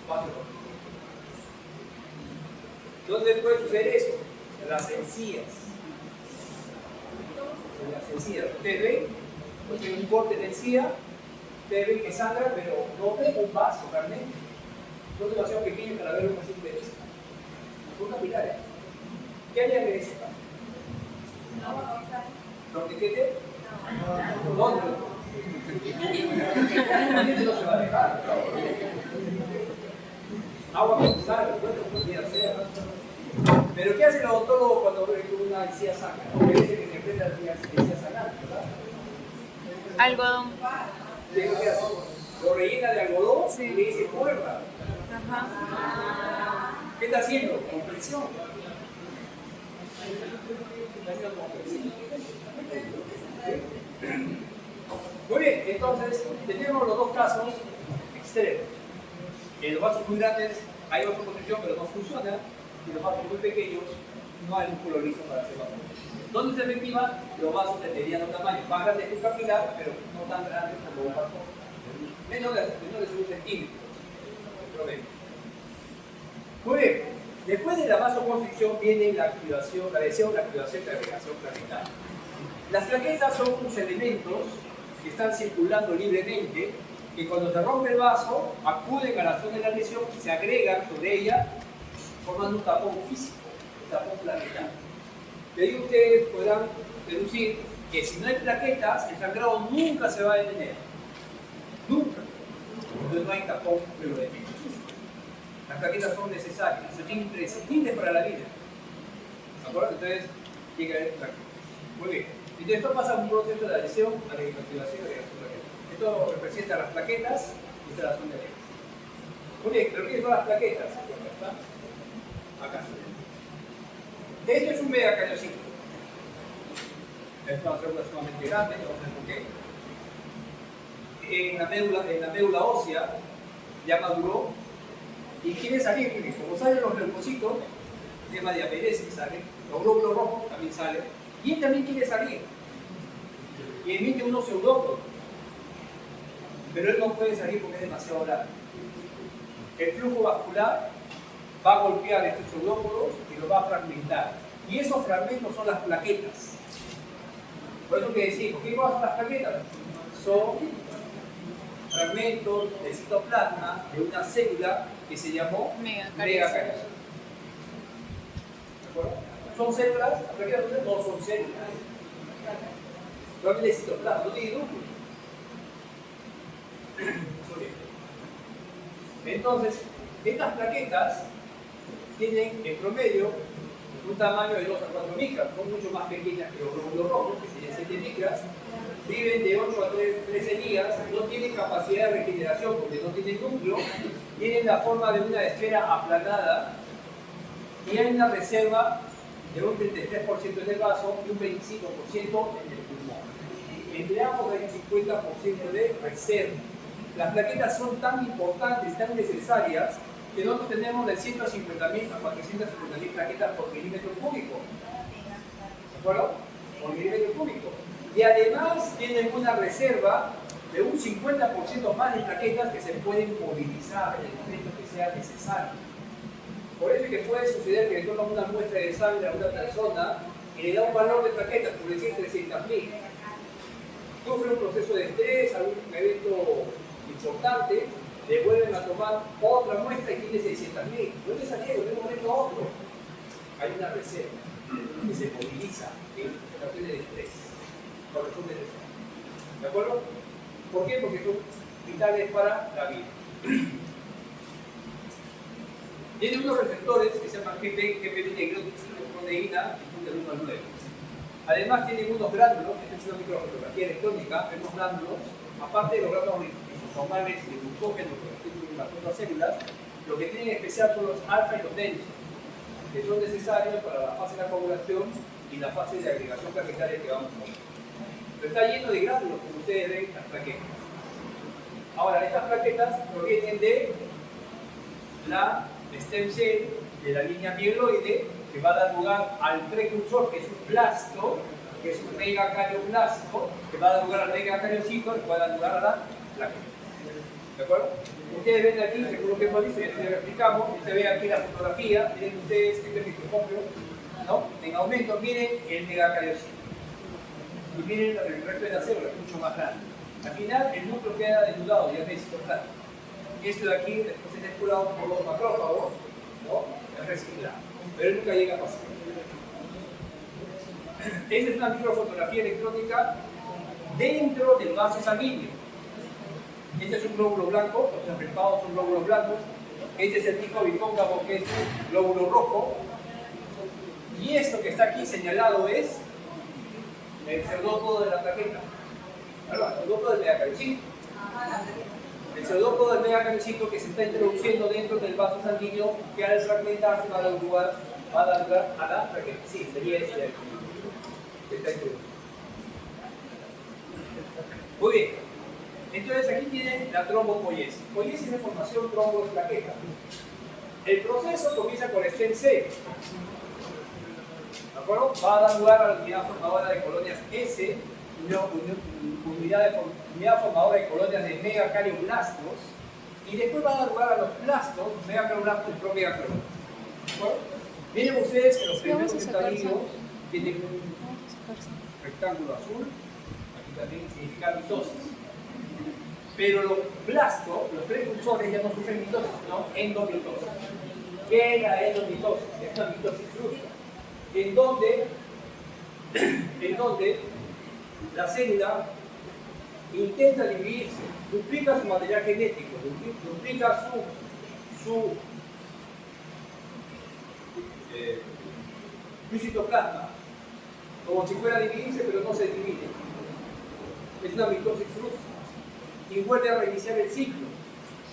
Speaker 1: vasos. ¿Dónde puede suceder eso? En las encías. En las encías. Ustedes ven, porque hay un corte de encía, ustedes ven que sangra, pero no ven un vaso realmente. Son demasiado pequeños para verlo con simple vista. Son capilares. ¿Qué harían en ese caso? ¿Torniquete? ¿Dónde? La gente no se va a dejar. Agua con sal, no podría ser. Pero ¿qué hace el odontólogo cuando ve una encía sangra? Porque dice que se enfrenta a la encía sangrante, ¿verdad?
Speaker 5: Algodón.
Speaker 1: ¿Qué hace? Lo rellena de algodón
Speaker 5: Sí.
Speaker 1: y le dice muerda.
Speaker 5: Ajá.
Speaker 1: ¿Qué está haciendo? Compresión. Está haciendo compresión. Muy bien, entonces tenemos los dos casos extremos. En los vasos muy grandes hay vasoconstricción, pero no funciona. Y los vasos muy pequeños no hay músculo liso para hacer vasoconstricción. ¿Dónde se efectiva? Los vasos de mediano tamaño, más grandes que un capilar, pero no tan grandes como un vaso. Menos de 1 centímetro. Muy bien, después de la vasoconstricción viene la activación, la lesión, la activación de la agregación planetaria. Las plaquetas son unos elementos que están circulando libremente, que cuando se rompe el vaso, acuden a la zona de la lesión, se agregan sobre ella, formando un tapón físico, un tapón plaquetario. De ahí ustedes podrán deducir que si no hay plaquetas, el sangrado nunca se va a detener. Nunca. Entonces no hay tapón pleurodental. Las plaquetas son necesarias, son imprescindibles para la vida. ¿De acuerdo? Entonces, tiene que haber plaquetas. Muy bien. Entonces, esto pasa por un proceso de adhesión, a la inactivación de las plaquetas. Esto representa las plaquetas y esta es la zona de ley. Muy bien, pero ¿qué son las plaquetas? Acá está. Acá. Esto es un megacariocito. Es una célula sumamente grande, no sé por qué. En la médula ósea ya maduró y quiere salir, porque como salen los leucocitos, el tema de aperesis sale, los glóbulos rojos también salen, y él también quiere salir y emite unos pseudópodos, pero él no puede salir porque es demasiado grande. El flujo vascular va a golpear estos pseudópodos y los va a fragmentar, y esos fragmentos son las plaquetas. Por eso que decimos, ¿qué son las plaquetas? Son fragmentos del citoplasma de una célula que se llamó megacariocito. ¿De acuerdo? ¿Son células? ¿Las plaquetas no son células? Solamente el citoplasma, no tiene núcleo. Entonces, estas plaquetas tienen en promedio un tamaño de 2 a 4 micras, son mucho más pequeñas que los glóbulos rojos, que serían 7 micras, viven de 8 a 13 días, no tienen capacidad de regeneración porque no tienen núcleo, tienen la forma de una esfera aplanada y hay una reserva de un 33% en el vaso y un 25% en el pulmón. Entre ambos hay un 50% de reserva. Las plaquetas son tan importantes, tan necesarias, que nosotros tenemos de 150.000 a 450.000 plaquetas por milímetro cúbico. ¿De acuerdo? Por milímetro cúbico. Y además tienen una reserva de un 50% más de plaquetas que se pueden movilizar en el momento que sea necesario. Por eso es que puede suceder que le toman una muestra de sangre a una persona y le da un valor de plaquetas, por decir 300.000. Sufre un proceso de estrés, algún evento importante, le vuelven a tomar otra muestra y tiene 600.000. ¿Dónde salieron? De un momento a otro. Hay una reserva que se moviliza en situaciones de estrés, por razones de estrés. ¿De acuerdo? ¿Por qué? Porque son vitales para la vida. Tiene unos receptores que se llaman GP proteína, del 1 al 9. Además tienen unos glándulos, esta es una microfotografía electrónica, vemos glándulos, aparte de los glándulos normales de glucógeno que constituyen las otras células, lo que tienen en especial son los alfa y los densos, que son necesarios para la fase de la coagulación y la fase de agregación plaquetaria que vamos a ver. Pero está lleno de glándulos, como ustedes ven, las plaquetas. Ahora, estas plaquetas provienen de la stem cell, de la línea mieloide, que va a dar lugar al precursor, que es un blasto, que es un megacarioplasto, que va a dar lugar al megacariocito, que va a dar lugar a la plaqueta. ¿De acuerdo? Ustedes ven aquí, seguro que hemos visto, ya se lo explicamos, ustedes ven aquí la fotografía, miren ustedes este microscopio, ¿no? En aumento, miren el megacariocito. Y miren el resto de la célula, mucho más grande. Al final, el núcleo queda desnudado, ya ves, citoplasma. Y esto de aquí, después es depurado por los macrófagos, ¿no? Es reciclado. Pero nunca llega a pasar. Esta es una microfotografía electrónica dentro del vaso sanguíneo. Este es un glóbulo blanco, los enfrentados son glóbulos blancos. Este es el pico bicóncavo, que es un glóbulo rojo. Y esto que está aquí señalado es el pseudópodo de la plaqueta. El pseudópodo del megacariocito. El pseudópodo del megacariocito que se está introduciendo dentro del vaso sanguíneo, que al fragmentarse va a dar lugar a la plaqueta. Sí, sería ese de aquí. Que está introducido. Muy bien. Entonces aquí tienen la trombopoiesis. Poiesis de formación trombo de plaqueta. El proceso comienza con el stem cell. ¿De acuerdo? Va a dar lugar a la unidad formadora de colonias S, unidad formadora de colonias de megacarioblastos, y después va a dar lugar a los blastos, megacaroblastos y promegacaroblastos. ¿De acuerdo? Miren ustedes que los primeros estadios tienen rectángulo azul, aquí también significa mitosis. Pero los blastos, los precursores ya no sufren mitosis, sino endomitosis. ¿Qué es la endomitosis? Es una mitosis frusta, en donde la célula intenta dividirse, duplica su material genético, duplica su citoplasma, como si fuera a dividirse, pero no se divide. Es una mitosis frusta. Y vuelve a reiniciar el ciclo.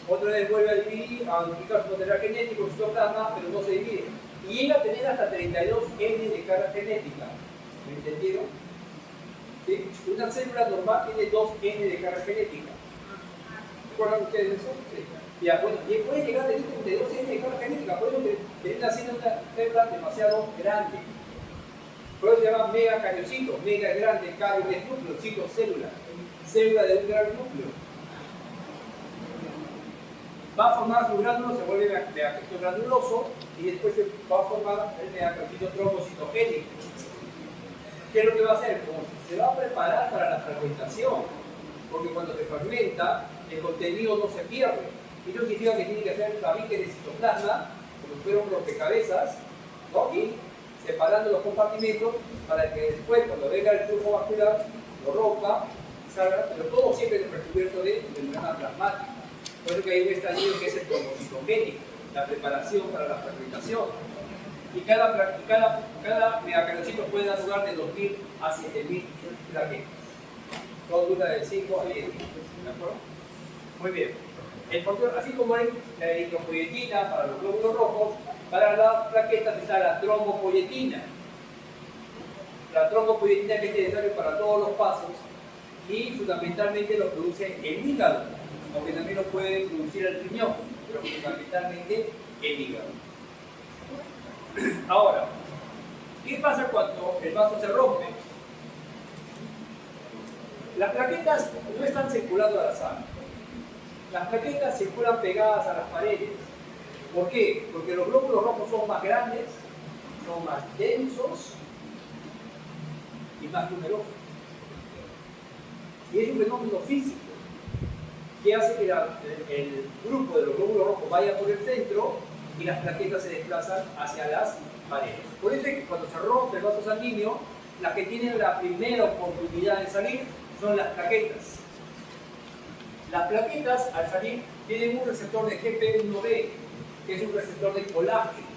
Speaker 1: Otra vez vuelve a dividir, a duplicar su material genético, su citoplasma, pero no se divide. Y llega a tener hasta 32 N de carga genética. ¿Me entendieron? ¿Sí? Una célula normal tiene 2 N de carga genética. ¿Recuerdan ustedes eso? Sí. Ya, bueno, y puede llegar a tener 32 N de carga genética, puede tener una célula demasiado grande. Por eso se llama megacariocito. Mega es grande, cario es núcleo, cito célula. Célula de un gran núcleo. Va a formar sus gránulos, se vuelve megacariocito granuloso y después se va a formar el megacariocito trombocitogénico. ¿Qué es lo que va a hacer? Como se va a preparar para la fragmentación, porque cuando se fragmenta, el contenido no se pierde. Eso significa que tiene que hacer tabiques de citoplasma, como si fuera un rompecabezas, ¿no? Y separando los compartimentos para que después, cuando venga el flujo vascular, lo rompa y salga, pero todo siempre recubierto de membrana plasmática. Por eso que hay un estadio que es el trombocitogénico, la preparación para la fragmentación. Y cada megacariocito puede dar lugar de 2.000 a 7.000 plaquetas. Todo dura de 5 a 10 días. ¿De acuerdo? Muy bien. Así como hay la eritropoyetina para los glóbulos rojos, para las plaquetas está la trombopoyetina. La trombopoyetina que es necesaria para todos los pasos y fundamentalmente lo produce el hígado, aunque también lo puede producir el riñón, pero fundamentalmente el hígado. Ahora, ¿qué pasa cuando el vaso se rompe? Las plaquetas no están circulando a la sangre. Las plaquetas circulan pegadas a las paredes. ¿Por qué? Porque los glóbulos rojos son más grandes, son más densos y más numerosos. Y es un fenómeno físico que hace que el grupo de los glóbulos rojos vaya por el centro y las plaquetas se desplazan hacia las paredes. Por eso es que cuando se rompe el vaso sanguíneo, las que tienen la primera oportunidad de salir son las plaquetas. Las plaquetas, al salir, tienen un receptor de GP1B, que es un receptor de colágeno.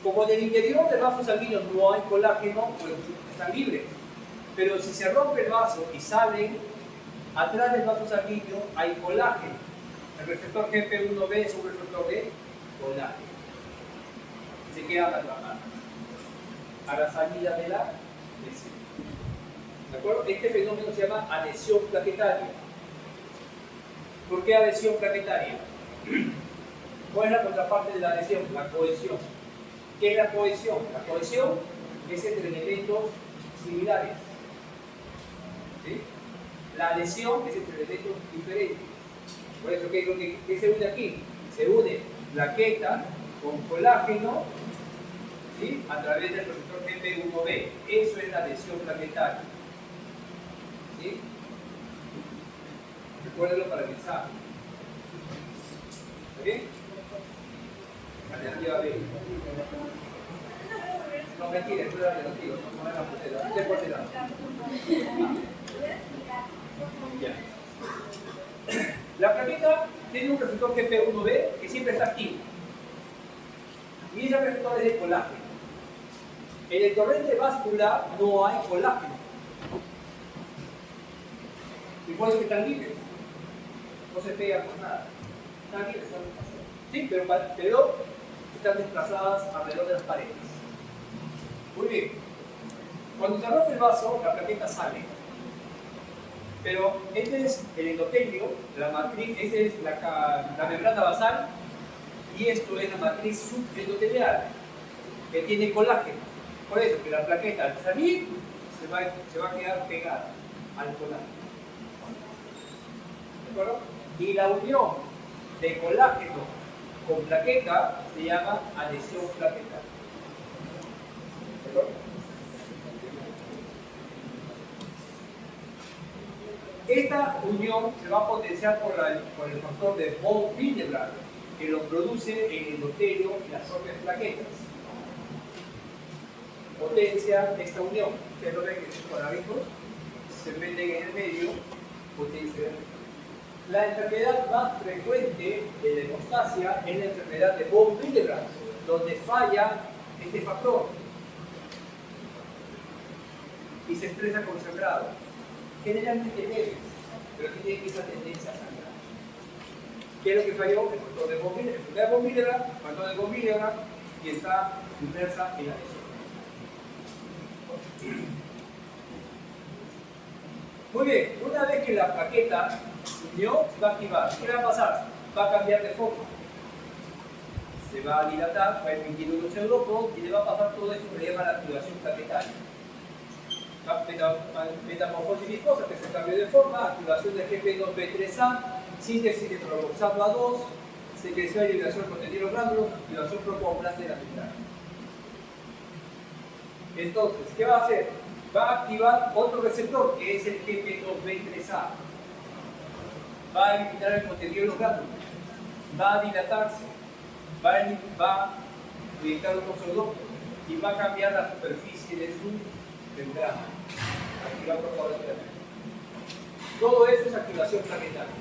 Speaker 1: Como en el interior del vaso sanguíneo no hay colágeno, pues están libres. Pero si se rompe el vaso y salen, atrás del vaso sanguíneo hay colágeno. El receptor GP1B es un receptor de colágeno. Se quedan atrapadas a la salida de la lesión. ¿De acuerdo? Este fenómeno se llama adhesión plaquetaria. ¿Por qué adhesión plaquetaria? ¿Cuál es la contraparte de la adhesión? La cohesión. ¿Qué es la cohesión? La cohesión es entre elementos similares. ¿Sí? La adhesión es entre elementos diferentes. Por eso, ¿qué se une aquí? Se une plaqueta con colágeno, ¿sí? A través del receptor GP1B. Eso es la adhesión plaquetaria. ¿Sí? Recuérdenlo para el examen. ¿Está bien? Alternativa B. No, mentira, esto es la alternativa. No es la putera. Usted puede dar. Ya. La plaqueta tiene un receptor GP1B que siempre está activo. Y ese receptor es de colágeno. En el torrente vascular no hay colágeno. Y por eso que están libres. No se pegan con nada. Están libres. Sí, pero están desplazadas alrededor de las paredes. Muy bien. Cuando se rompe el vaso, la plaqueta sale. Pero este es el endotelio, la matriz, esta es la membrana basal, y esto es la matriz subendotelial, que tiene colágeno. Por eso que la plaqueta al salir se va a quedar pegada al colágeno. ¿De acuerdo? Y la unión de colágeno con plaqueta se llama adhesión plaquetaria. ¿De acuerdo? Esta unión se va a potenciar por el factor de von Willebrand, que lo produce en el endotelio y las propias plaquetas. Potencia esta unión. Ustedes lo ven que estos cuadraditos se meten en el medio, potencia. La enfermedad más frecuente de la hemostasia es la enfermedad de von Willebrand, donde falla este factor y se expresa con sangrado. Generalmente leves, pero que tiene esa tendencia a sangrar. ¿Qué es lo que falló? El factor de von Willebrand. El factor de von Willebrand, y está inmersa en la lesión. Muy bien, una vez que la plaqueta se unió, se va a activar. ¿Qué va a pasar? Va a cambiar de forma. Se va a dilatar, va a emitir unos pseudópodos y le va a pasar todo esto que le llama la activación plaquetaria. Metamorfosis viscosa, que es el cambio de forma, activación del GP2B3A, síntesis de proloxano A2, secreción y liberación de contenido de los glándulos, activación procoagulant de la membrana. Entonces, ¿qué va a hacer? Va a activar otro receptor, que es el GP2B3A. Va a eliminar el contenido de los glándulos, va a dilatarse, va a proyectar unos pseudópodos y va a cambiar la superficie de su membrana. Activar procoagulant. Todo eso es activación plaquetaria.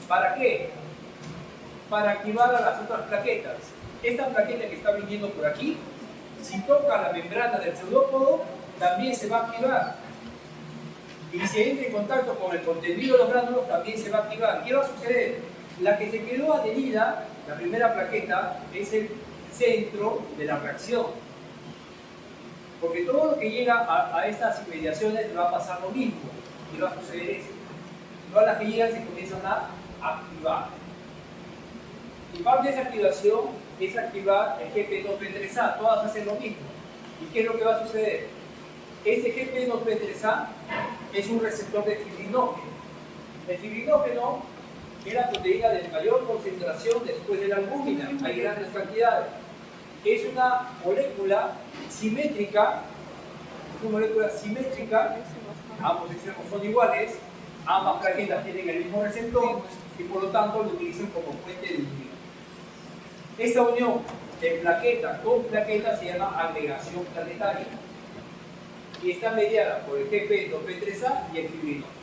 Speaker 1: ¿Para qué? Para activar a las otras plaquetas. Esta plaqueta que está viniendo por aquí, si toca la membrana del pseudópodo, también se va a activar. Y si entra en contacto con el contenido de los glándulos, también se va a activar. ¿Qué va a suceder? La que se quedó adherida, la primera plaqueta, es el centro de la reacción. Porque todo lo que llega a estas inmediaciones va a pasar lo mismo. Y va a suceder eso. Todas las que llegan se comienzan a activar. Y parte de esa activación es activar el GP2B3A. Todas hacen lo mismo. ¿Y qué es lo que va a suceder? Ese GP2B3A es un receptor de fibrinógeno. El fibrinógeno es la proteína de mayor concentración después de la albúmina. Hay grandes cantidades. Es una molécula simétrica, ambos extremos son iguales, ambas plaquetas tienen el mismo receptor y por lo tanto lo utilizan como fuente de unión. Esta unión de plaqueta con plaqueta se llama agregación plaquetaria y está mediada por el GP2B3A y el fibrinógeno.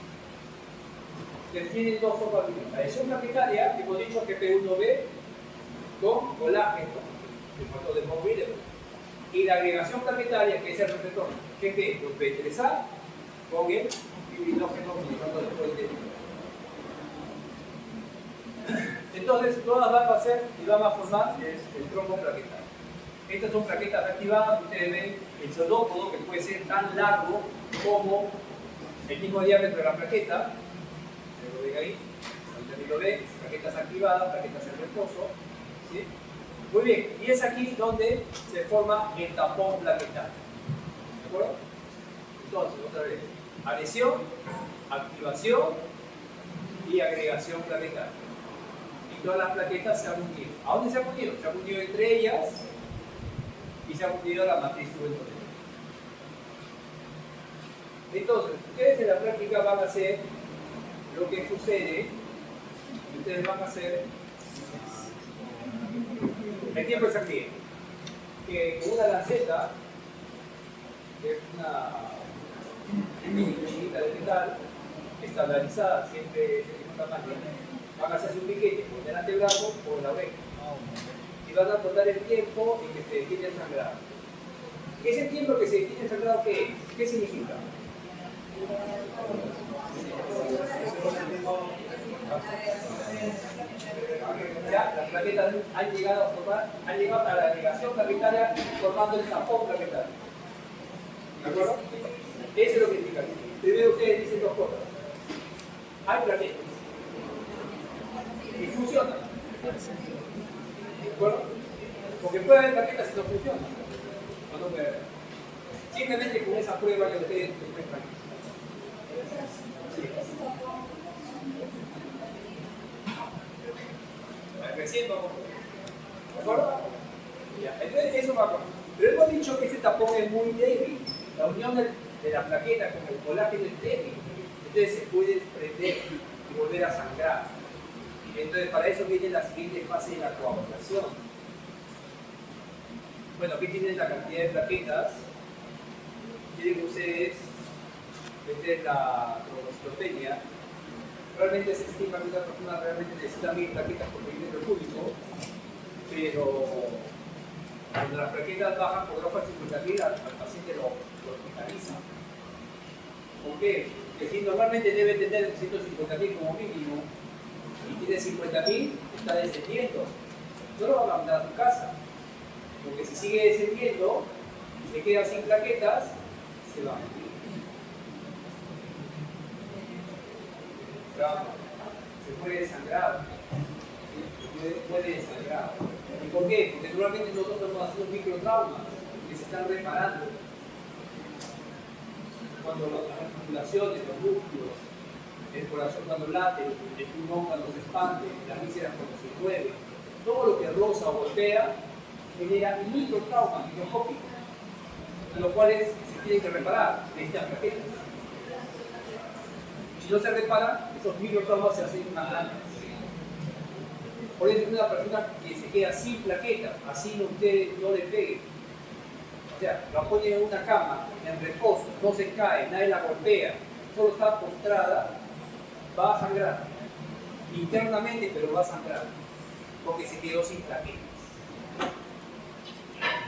Speaker 1: Tienen dos formas de unir. La adhesión plaquetaria, hemos dicho GP1B con colágeno, el factor de von Willebrand, y la agregación plaquetaria, que es el receptor GP2B3A con el fibrinógeno utilizando después de. Entonces, todas van a hacer y van a formar el trombo plaquetario. Estas son plaquetas activadas. Ustedes ven el pseudópodo, que puede ser tan largo como el mismo diámetro de la plaqueta. Se lo ven ahí, ahorita lo ven, plaquetas activadas, plaquetas en reposo. ¿Sí? Muy bien, y es aquí donde se forma el tapón plaquetario. ¿De acuerdo? Entonces, otra vez, adhesión, activación y agregación plaquetaria. Y todas las plaquetas se han unido. ¿A dónde se han unido? Se han unido entre ellas y se han unido a la matriz subendotelial. Entonces, ustedes en la práctica van a hacer lo que sucede, y ustedes van a hacer el tiempo es aquí, que con una lanceta, que es una chiquita de metal, estandarizada, siempre de mismo tamaño, van a hacerse un piquete con el antebrazo o la oreja. Y van a contar el tiempo en que se detiene el sangrado. ¿Ese tiempo que se detiene el sangrado qué es? ¿Qué significa? Ya, las plaquetas han llegado a la agregación plaquetaria formando el tapón plaquetario. ¿De acuerdo? Eso es lo que indica. Primero ustedes dicen dos cosas. Hay plaquetas. Y funcionan. ¿De acuerdo? Porque puede haber plaquetas y no funcionan. O no puede haber. Simplemente con esa prueba que ustedes encuentran. Sí. Recién vamos. ¿De acuerdo? Ya. Entonces eso va a pasar. Pero hemos dicho que ese tapón es muy débil. La unión de la plaqueta con el colágeno es débil. entonces se puede prender y volver a sangrar. Entonces para eso viene la siguiente fase de la coagulación. Bueno, aquí tienen la cantidad de plaquetas. Tienen ustedes, esta es la cromocitopenia. Realmente se estima que una persona realmente necesita 1000 plaquetas por milímetro cúbico, pero cuando las plaquetas bajan por debajo de 50.000, al paciente lo hospitaliza. ¿Por qué? Porque si normalmente debe tener 150.000 como mínimo y tiene 50.000, está descendiendo. No lo va a mandar a tu casa, porque si sigue descendiendo y se queda sin plaquetas, se va a morir. Se puede desangrar. Se puede desangrar. ¿Y por qué? Porque normalmente nosotros estamos haciendo microtraumas que se están reparando. Cuando las articulaciones, los músculos, el corazón cuando late, el pulmón cuando se expande, las vísceras cuando se mueven, todo lo que roza o golpea genera microtraumas microscópicos, los cuales se tienen que reparar, necesitan plaquetas. Si no se reparan, esos microtraumas se hacen más grandes. Por eso una persona que se queda sin plaquetas, así usted no le pegue. O sea, la pone en una cama, en reposo, no se cae, nadie la golpea, solo está postrada, va a sangrar. Internamente, pero va a sangrar, porque se quedó sin plaquetas.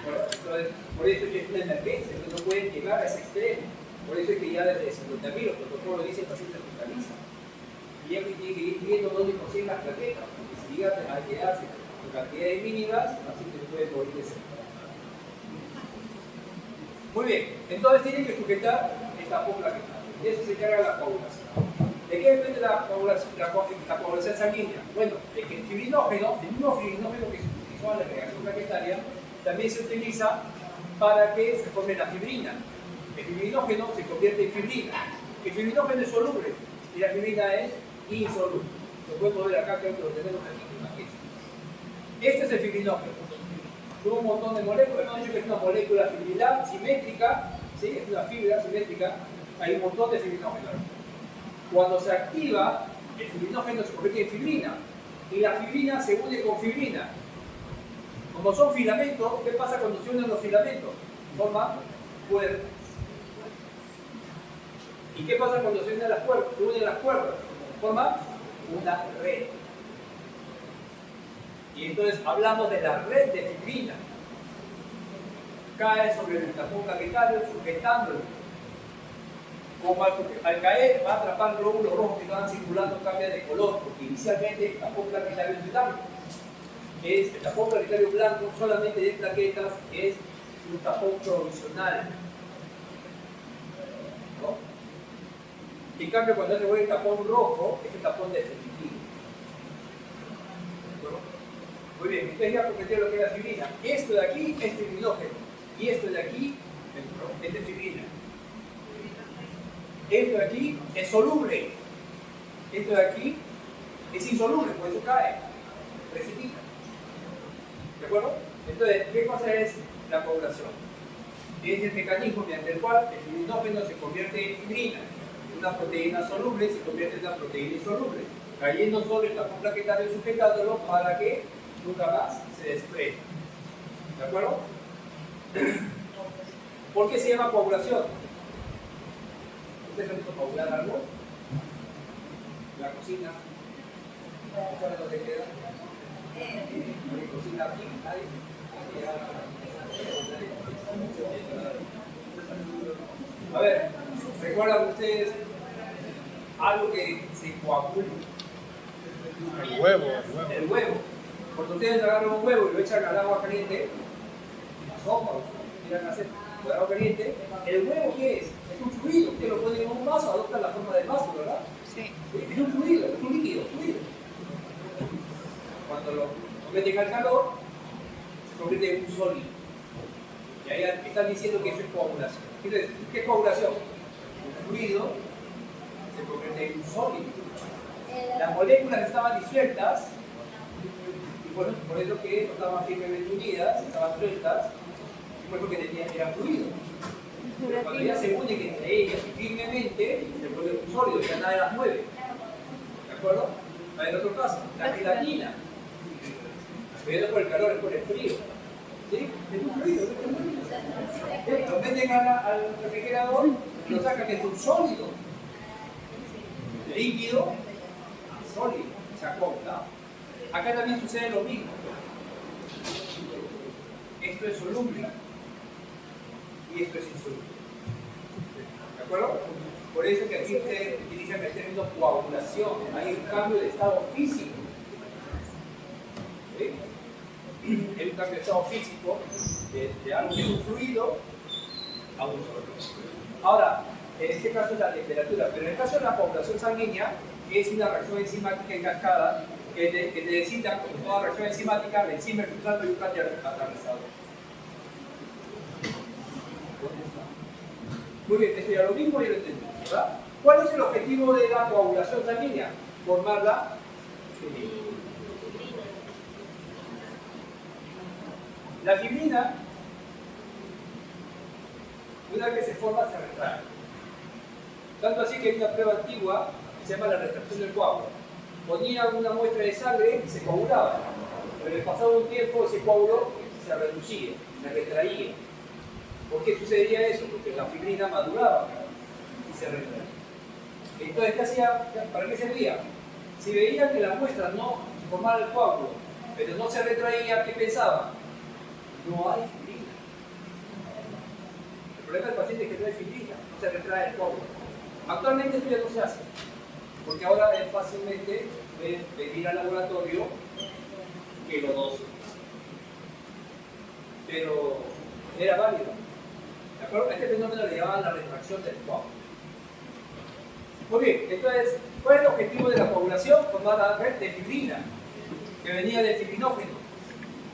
Speaker 1: Bueno, entonces, por eso es una emergencia, entonces no pueden llegar a ese extremo. Por eso es que ya desde 50.000 los protocolos dicen que el paciente hospitaliza. Y ya que tiene que ir viendo dónde consiguen las plaquetas, porque si llega a quedarse con cantidades mínimas, así que se puede morir de sed. Muy bien, entonces tienen que sujetar esta plaqueta. De eso se encarga la coagulación. ¿De qué depende la coagulación sanguínea? Bueno, es que el fibrinógeno, el mismo fibrinógeno que se utilizó en la agregación plaquetaria, también se utiliza para que se forme la fibrina. El fibrinógeno se convierte en fibrina. El fibrinógeno es soluble y la fibrina es insoluble. Lo podemos ver acá, creo que lo tenemos aquí. Este es el fibrinógeno. Tuvo un montón de moléculas, hemos dicho que es una molécula fibrilar simétrica, ¿sí? Es una fibra simétrica, hay un montón de fibrinógeno. Cuando se activa, el fibrinógeno se convierte en fibrina y la fibrina se une con fibrina. Como son filamentos, ¿qué pasa cuando se unen los filamentos? Forman cuerdas. ¿Y qué pasa cuando se unen las cuerdas? Se unen las cuerdas, forman una red. Y entonces hablamos de la red de fibrina. Cae sobre el tapón plaquetario sujetándolo. Como al caer va a atrapar glóbulos rojos que estaban circulando, cambia de color, porque inicialmente el tapón plaquetario es blanco. El tapón plaquetario blanco solamente de plaquetas es un tapón provisional. ¿No? En cambio, cuando se vuelve el tapón rojo, es el tapón definitivo. Muy bien, ustedes ya comprendieron lo que es la fibrina. Esto de aquí es fibrinógeno. Y esto de aquí es fibrina. Esto de aquí es soluble. Esto de aquí es insoluble, por eso cae, precipita. ¿De acuerdo? Entonces, ¿qué cosa es la coagulación? Es el mecanismo mediante el cual el fibrinógeno se convierte en fibrina. Una proteína soluble se convierte en una proteína insoluble, cayendo sobre el tapón plaquetario sujetándolo para que nunca más se desprenda. ¿De acuerdo? ¿Por qué se llama coagulación? ¿Ustedes han visto coagular algo? La cocina. ¿Saben dónde queda? La cocina aquí, ahí. A ver, ¿recuerdan ustedes algo que se coagula?
Speaker 3: El huevo.
Speaker 1: El huevo. Cuando ustedes agarran un huevo y lo echan al agua caliente, la sopa, quieran hacer con agua caliente, ¿el huevo qué es? Es un fluido. Ustedes lo ponen en un vaso, adoptan la forma del vaso, ¿verdad?
Speaker 5: Sí.
Speaker 1: Es un fluido, es un líquido, fluido. Cuando lo meten al calor, se convierte en un sólido. Y ahí están diciendo que eso es coagulación. Entonces, ¿qué es coagulación? Un fluido se convierte en un sólido. Las moléculas estaban disueltas, y por eso que no estaban firmemente unidas, estaban sueltas, y por eso que tenían, era fluido. Pero cuando ya se unen entre ellas firmemente, se vuelve un sólido, ya nada las mueve. ¿De acuerdo? En otro caso, la gelatina. Pero por el calor, es por el frío. ¿Sí? Es un fluido, es un fluido. Lo meten al refrigerador y lo sacan de un sólido. Líquido a sólido. Se acopla. Acá también sucede lo mismo. Esto es soluble y esto es insoluble. ¿De acuerdo? Por eso que aquí ustedes utilizan el término coagulación. Hay un cambio de estado físico. ¿Sí? Hay un cambio de estado físico de algo que es un fluido a un sólido. Ahora, en este caso es la temperatura, pero en el caso de la coagulación sanguínea es una reacción enzimática en cascada que necesita, como toda reacción enzimática, la enzima, el sustrato y un catalizador. Muy bien, esto ya lo mismo y lo entendimos, ¿verdad? ¿Cuál es el objetivo de la coagulación sanguínea? Formar la fibrina. La fibrina, una vez que se forma, se retrae. Tanto así que hay una prueba antigua que se llama la retracción del coágulo. Ponía una muestra de sangre y se coagulaba. Pero pasado un tiempo ese coágulo se reducía, se retraía. ¿Por qué sucedía eso? Porque la fibrina maduraba y se retraía. Entonces, ¿qué hacía? ¿Para qué servía? Si veían que la muestra no formaba el coágulo, pero no se retraía, ¿qué pensaban? No hay fibrina. El problema del paciente es que no hay fibrina, no se retrae el coágulo. Actualmente esto ya no se hace, porque ahora es fácilmente venir al laboratorio que lo doce. Pero era válido. ¿De acuerdo? Este fenómeno le llamaban la retracción del coágulo. Muy bien, entonces, ¿cuál es el objetivo de la coagulación? Formar la red de fibrina, que venía del fibrinógeno.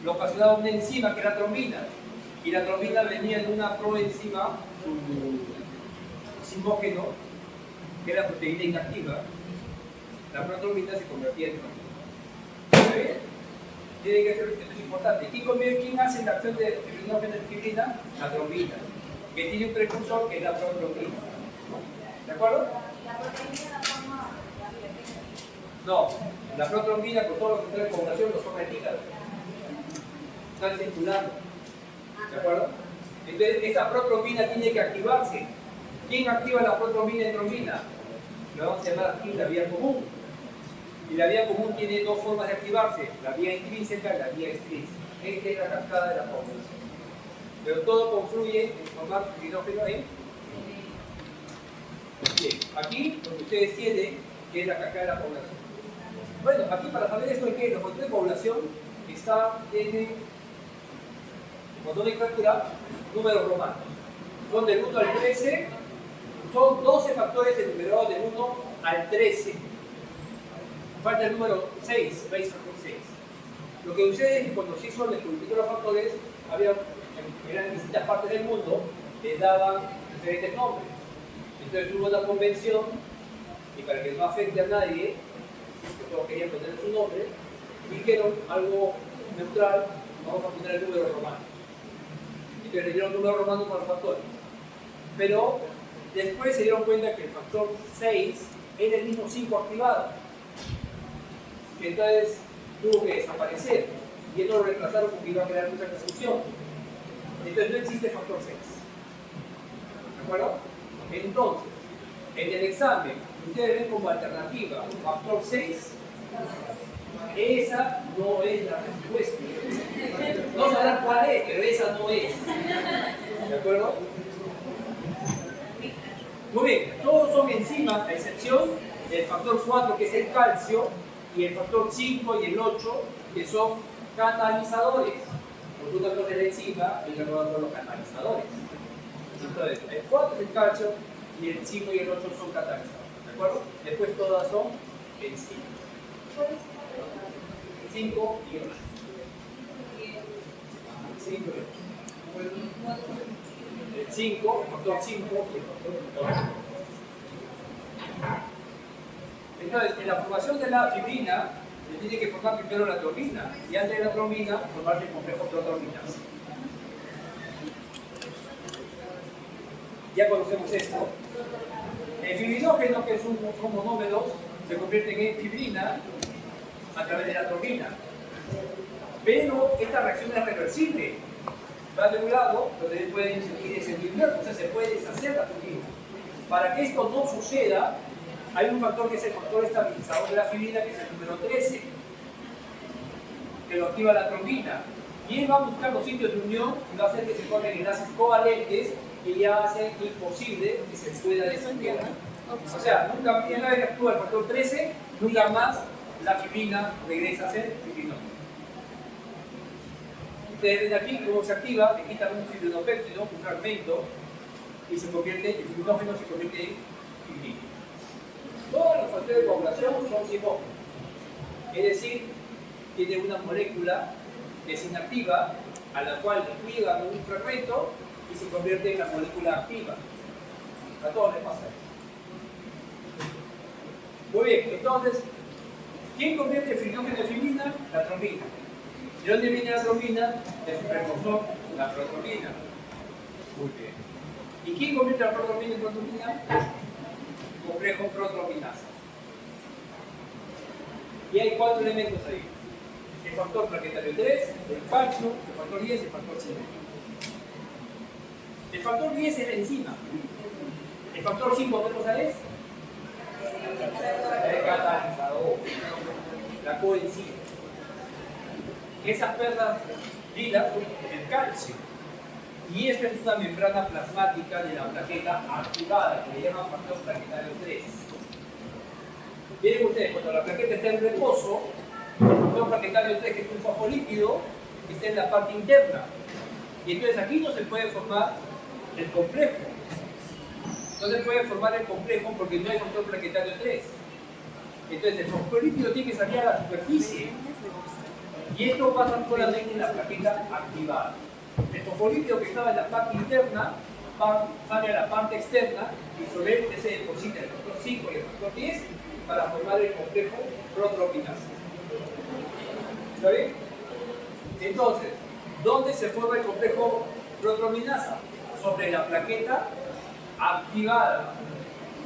Speaker 1: Lo ocasionaba una enzima que era trombina, y la trombina venía de una proenzima simógeno, que era proteína inactiva. La protrombina se convertía en trombina. ¿Está bien? Tiene que ser, esto es importante. ¿Quién hace la acción de fibrinógeno en fibrina? La trombina, que tiene un precursor que es la protrombina. ¿De acuerdo?
Speaker 4: La proteína la forma
Speaker 1: No, la protrombina con todos los factores de coagulación los forma el hígado. Están circulando. ¿De acuerdo? Entonces, esta protrombina tiene que activarse. ¿Quién activa la protrombina en trombina? Lo vamos a llamar aquí la vía común. Y la vía común tiene dos formas de activarse: la vía intrínseca y la vía extrínseca. Esta es la cascada de la coagulación. Pero todo confluye en formar fibrinógeno en. Bien, aquí lo que ustedes tienen que es la cascada de la coagulación. Bueno, aquí para saber esto es que los factores de coagulación tienen, cuando hay fractura, números romanos. Son del 1 al 13, son 12 factores enumerados del 1 al 13. Falta el número 6, raíz factor 6. Lo que sucede es que cuando se hizo el descubrimiento de los factores, en distintas partes del mundo, les daban diferentes nombres. Entonces hubo una convención, y para que no afecte a nadie, que todos querían poner su nombre, dijeron algo neutral: vamos a poner el número romano. Entonces le dieron número romano con los factores. Pero después se dieron cuenta que el factor 6 era el mismo 5 activado. Entonces tuvo que desaparecer, y esto lo reemplazaron porque iba a crear mucha confusión. Entonces no existe factor 6. ¿De acuerdo? Entonces, en el examen, ustedes ven como alternativa factor 6, esa no es la respuesta. No sabrán cuál es, pero esa no es. ¿De acuerdo? Muy bien, todos son enzimas, a excepción del factor 4, que es el calcio, y el factor 5 y el 8, que son catalizadores. Porque una cosa es la enzima y otra cosa son los catalizadores. Entonces, el 4 es el calcio y el 5 y el 8 son catalizadores. ¿De acuerdo? Después todas son enzimas. El 5 y el 8. 5 y 8. El 5, el factor 5 y el factor 8. Entonces, en la formación de la fibrina, se tiene que formar primero la trombina, y antes de la trombina, formarse el complejo protrombinasa. ya conocemos esto. El fibrinógeno, que es un monómero, se convierte en fibrina a través de la trombina. Pero esta reacción es reversible. Va de un lado, donde pueden seguir ese fibrinógeno, entonces se puede deshacer la fibrina. Para que esto no suceda, hay un factor que es el factor estabilizador de la fibrina, que es el número 13, que lo activa la trombina. Y él va a buscar los sitios de unión y va a hacer que se formen enlaces covalentes que ya hacen imposible que se pueda desactivar. O sea, nunca, una vez que actúa el factor 13, nunca más la fibrina regresa a ser fibrinógeno. Ustedes ven aquí cómo se activa, le quitan un fibrinopéptido, un fragmento, y se convierte, el fibrinógeno se convierte en fibrina. Todos los factores de coagulación son simógenos, es decir, tiene una molécula que es inactiva, a la cual le cuidan un fragmento y se convierte en la molécula activa. A todos les pasa eso. Muy bien, entonces, ¿quién convierte el fibrinógeno en fibrina? La trombina. ¿De dónde viene la trombina? De su precursor, la protrombina. Muy bien. ¿Y quién convierte la protrombina en protrombina? Complejo protrombinasa. Y hay 4 elementos ahí. El factor plaquetario 3, el calcio, el factor 10 y el factor 5. El factor 10 es la enzima. El factor 5, ¿qué cosa es? El catalizador. La coenzima. Esas perlas lilas son el calcio. Y esta es una membrana plasmática de la plaqueta activada, que le llaman factor plaquetario 3. Miren ustedes, cuando la plaqueta está en reposo, el factor plaquetario 3, que es un fosfolípido, está en la parte interna. Y entonces aquí no se puede formar el complejo. No se puede formar el complejo porque no hay factor plaquetario 3. Entonces el fosfolípido tiene que salir a la superficie. Y esto pasa solamente en la plaqueta activada. El fosfolípido que estaba en la parte interna sale a la parte externa y sobre él se deposita el factor 5 y el factor 10 para formar el complejo protrombinasa. ¿Está bien? Entonces, ¿dónde se forma el complejo protrombinasa? Sobre la plaqueta activada,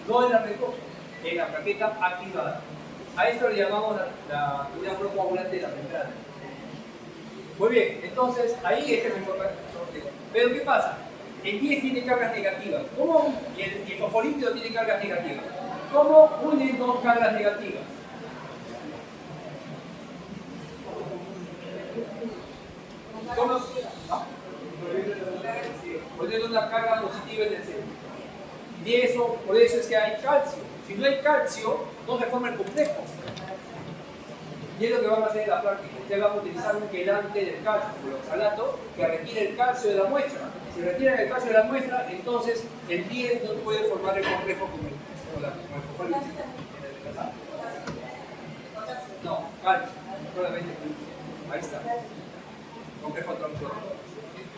Speaker 1: no en la reposo, en la plaqueta activada. A esto le llamamos la unidad procoagulante de la membrana. Muy bien, entonces ahí es que se forma el complejo. Pero ¿qué pasa? El 10 tiene cargas negativas. ¿Cómo? Y el fosfolípido tiene cargas negativas. ¿Cómo unen dos cargas negativas? ¿Cómo? ¿No? Poner una carga positiva en el centro. Y eso, por eso es que hay calcio. Si no hay calcio, no se forma el complejo. Y es lo que van a hacer en la práctica. Ustedes van a utilizar un quelante del calcio, el oxalato, que retire el calcio de la muestra. Si retiran el calcio de la muestra, entonces el 10 no puede formar el complejo con el fosfolípido. No, calcio, solamente. Ahí está. Complejo tronco.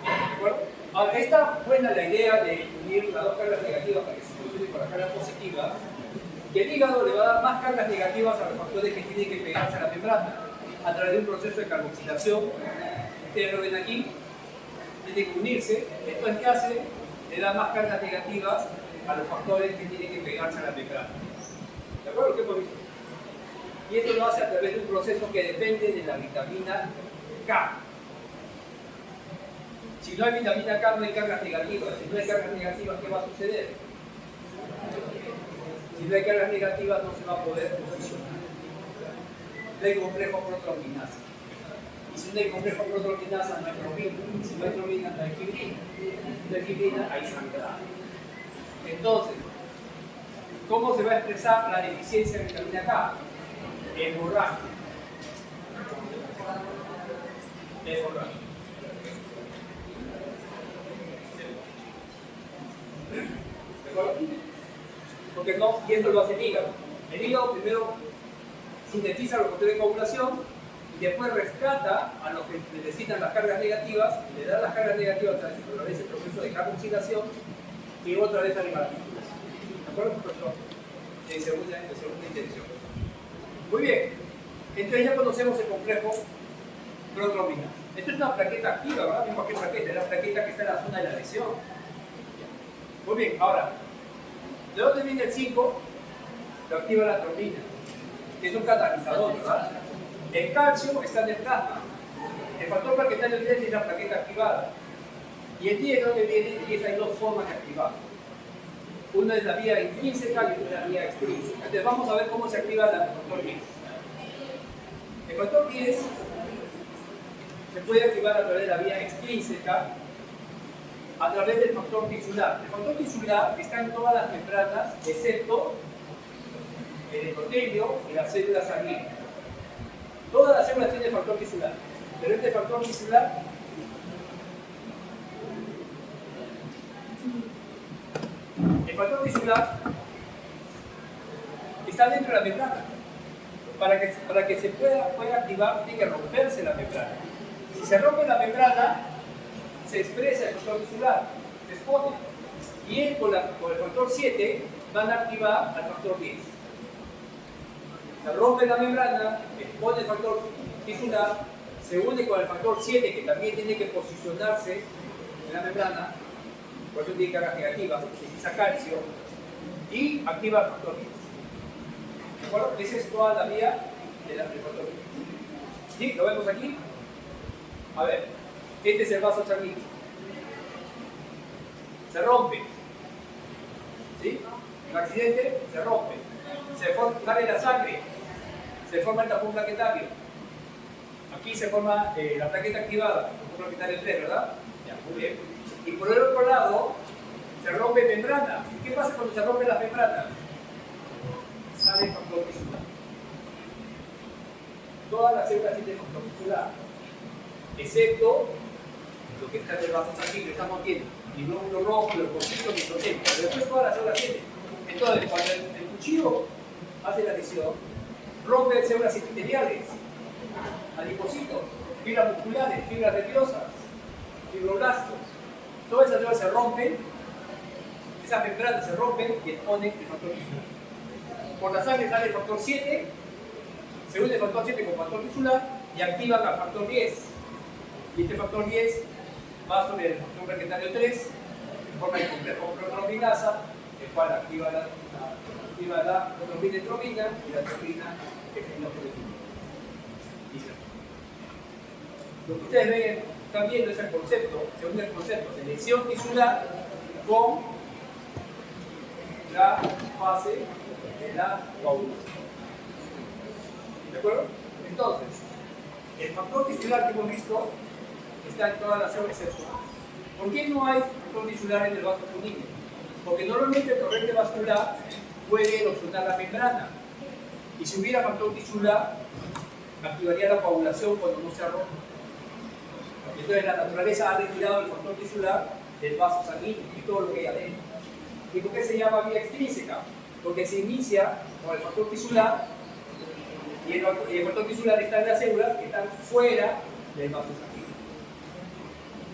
Speaker 1: ¿De acuerdo? Ahora, está buena la idea de unir las dos cargas negativas para que se funcione con la carga positiva. Y el hígado le va a dar más cargas negativas a los factores que tienen que pegarse a la membrana a través de un proceso de carboxilación. Ustedes lo ven aquí, tienen que unirse. Entonces, ¿qué hace? Le da más cargas negativas a los factores que tienen que pegarse a la membrana. ¿De acuerdo? ¿Qué hemos visto? Y esto lo hace a través de un proceso que depende de la vitamina K. Si no hay vitamina K, no hay cargas negativas. Si no hay cargas negativas, ¿qué va a suceder? Si no hay cargas negativas, no se va a poder posicionar. No hay complejo protrombinasa. Y si no hay complejo protrombinasa, no hay trombina. Y si no hay trombina, no hay fibrina. Si no hay fibrina, hay sangrado. Entonces, ¿cómo se va a expresar la deficiencia de vitamina K? Hemorragia. Hemorragia. ¿De acuerdo? Porque no, y esto lo hace el hígado. El hígado primero sintetiza los factores de coagulación y después rescata a los que necesitan las cargas negativas, le da las cargas negativas a través del proceso de carboxilación y otra vez a la partículas. ¿De acuerdo, profesor? De segunda intención. Muy bien. Entonces ya conocemos el complejo protrombina. Esto es una plaqueta activa, ¿verdad? No es cualquier plaqueta, es la plaqueta que está en la zona de la lesión. Muy bien, ahora, ¿de dónde viene el 5? Lo activa la trombina, que es un catalizador, ¿verdad? El calcio está en el plasma. El factor plaquetario 3 es la plaqueta activada. Y el 10, ¿dónde viene? El 10 hay dos formas de activar. Una es la vía intrínseca y otra es la vía extrínseca. Entonces vamos a ver cómo se activa el factor 10. El factor 10 se puede activar a través de la vía extrínseca, a través del factor tisular. El factor tisular está en todas las membranas, excepto el endotelio y las células sanguíneas. Todas las células tienen factor tisular, pero este factor tisular está dentro de la membrana. Para que se pueda activar, tiene que romperse la membrana. Si se rompe la membrana, se expresa el factor tisular, se expone. Y él con el factor 7 van a activar al factor 10. Se rompe la membrana, expone el factor tisular, se une con el factor 7, que también tiene que posicionarse en la membrana, por eso tiene carga negativa, utiliza calcio, y activa el factor 10. ¿De acuerdo? Esa es toda la vía del factor 10. ¿Sí? ¿Lo vemos aquí? A ver, este es el vaso sanguíneo. Se rompe. ¿Sí? Un accidente, se rompe. Sale la sangre. Se forma el tapón plaquetario. Aquí se forma la plaqueta activada, el tapón plaquetario 3, ¿verdad? Ya, muy bien. Y por el otro lado, se rompe membrana. ¿Qué pasa cuando se rompe la membrana? Sale el factor tisular. Todas las células tienen factor tisular, excepto lo que está en el vaso sanguíneo, estamos viendo. Y no lo rojo, lo consigo, ni lo tengo. Pero después todas las células tienen. Entonces, cuando el cuchillo hace la lesión, rompe células epiteliales, adipocitos, fibras musculares, fibras nerviosas, fibroblastos. Todas esas células se rompen, esas membranas se rompen y exponen el factor tisular. Por la sangre sale el factor 7, se une el factor 7 con el factor tisular y activan al factor 10. Y este factor 10 va sobre el factor plaquetario 3, forma el complejo protrombinasa, el cual activa la protrombina y trombina, y la trombina es el inoculoquímico. Lo que ustedes ven, están viendo es el concepto, se une el concepto de lesión tisular con la fase de la coagulación. ¿De acuerdo? Entonces, el factor tisular que hemos visto está en todas las células excepto. ¿Por qué no hay factor tisular en el vaso sanguíneo? Porque normalmente el torrente vascular puede obstruir la membrana. Y si hubiera factor tisular, activaría la coagulación cuando no se ha roto. Entonces la naturaleza ha retirado el factor tisular del vaso sanguíneo y todo lo que hay adentro. ¿Y por qué se llama vía extrínseca? Porque se inicia con el factor tisular y el factor tisular está en las células que están fuera del vaso sanguíneo.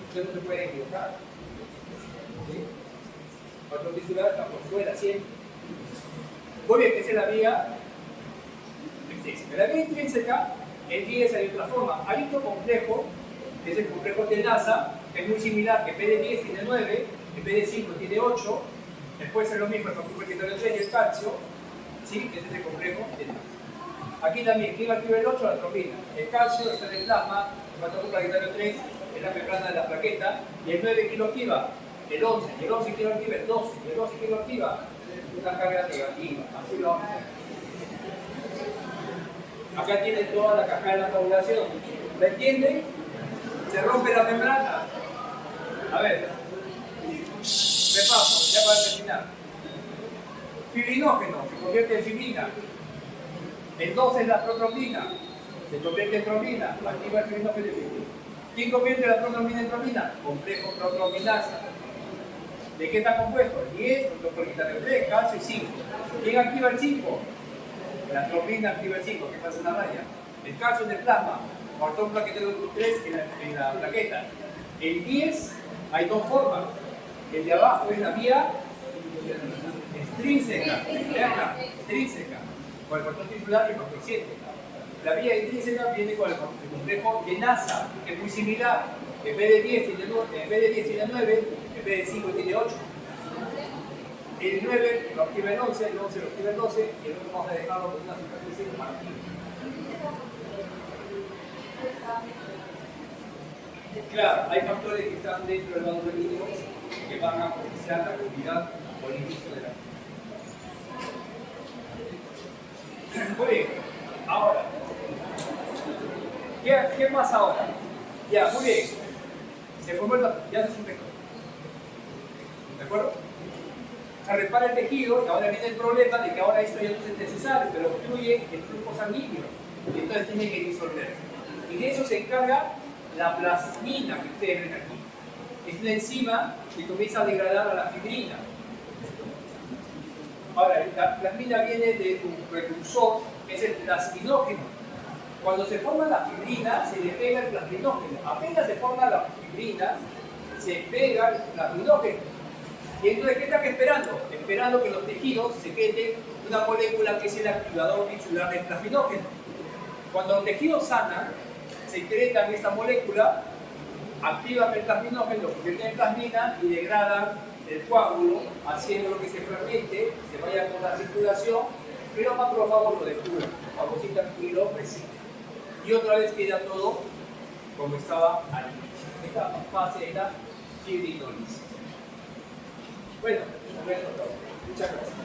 Speaker 1: Ustedes no se pueden equivocar. ¿Sí? El factor tisular está por fuera siempre. Muy bien, esa es la vía extrínseca. En la vía intrínseca, el 10 hay otra forma. Hay otro complejo, que es el complejo de NASA, que es muy similar, que en vez de 10 tiene 9, en vez de 5 tiene 8. Después es lo mismo el factor plaquetario 3 y el calcio. ¿Sí? Ese es el complejo de NASA. Aquí también, ¿quién activa el 8? La trombina. El calcio está en el plasma, el factor plaquetario 3 es la membrana de la plaqueta, y el 9 ¿quién lo activa? El 11, y el 11 ¿quién lo activa? El 12, y el 12 ¿quién lo activa? Una carga negativa. Así lo vamos a hacer. Acá tienen toda la caja de la coagulación. ¿Me entienden? Se rompe la membrana. A ver. Repaso, ya para terminar. Fibrinógeno se convierte en fibrina. El 12 es la protrombina. Se convierte en trombina. Activa el fibrinógeno y fibrina. ¿Quién convierte la protrombina en trombina? Complejo protrombinasa. ¿De qué está compuesto? El 10, factor plaquetario 3, calcio y 5. ¿Quién activa el 5? La trombina activa el 5, que pasa una raya. El calcio en el plasma, factor plaquetario 3 en la plaqueta. El 10, hay dos formas. El de abajo es la vía extrínseca, extrínseca, con el factor tisular y el factor 7. La vía intrínseca viene con el complejo de NASA, que es muy similar. En vez de 10 tiene 9, en vez de 5 tiene 8. El 9 lo activa el 11, el 11 lo activa el 12 y el otro vamos a dejarlo con una superficie compartida. Claro, hay factores que están dentro del valor mínimo que van a propiciar la actividad o el inicio de la. Muy bien, ahora, ¿qué más ahora? Ya, muy bien, se formó ya se es un vector. ¿De acuerdo? Se repara el tejido y ahora viene el problema de que ahora esto ya no es necesario, pero obstruye el flujo sanguíneo y entonces tiene que disolverse. Y de eso se encarga la plasmina que ustedes ven aquí. Es una enzima que comienza a degradar a la fibrina. Ahora, la plasmina viene de un precursor, que es el plasminógeno. Cuando se forma la fibrina, se le pega el plasminógeno. Apenas se forma la fibrina, se pega el plasminógeno. Y entonces, ¿qué están esperando? Esperando que los tejidos secreten una molécula que es el activador tisular del plasminógeno. Cuando los tejidos sanan, secretan esta molécula, activan el plasminógeno, lo convierten en plasmina y degradan el coágulo, haciendo que se fragmente, se vaya con la circulación, pero más por favor lo depura, famosita y lo presenta. Y otra vez queda todo como estaba ahí. Esta fase de la fibrinólisis. Bueno, eso es todo. Muchas gracias.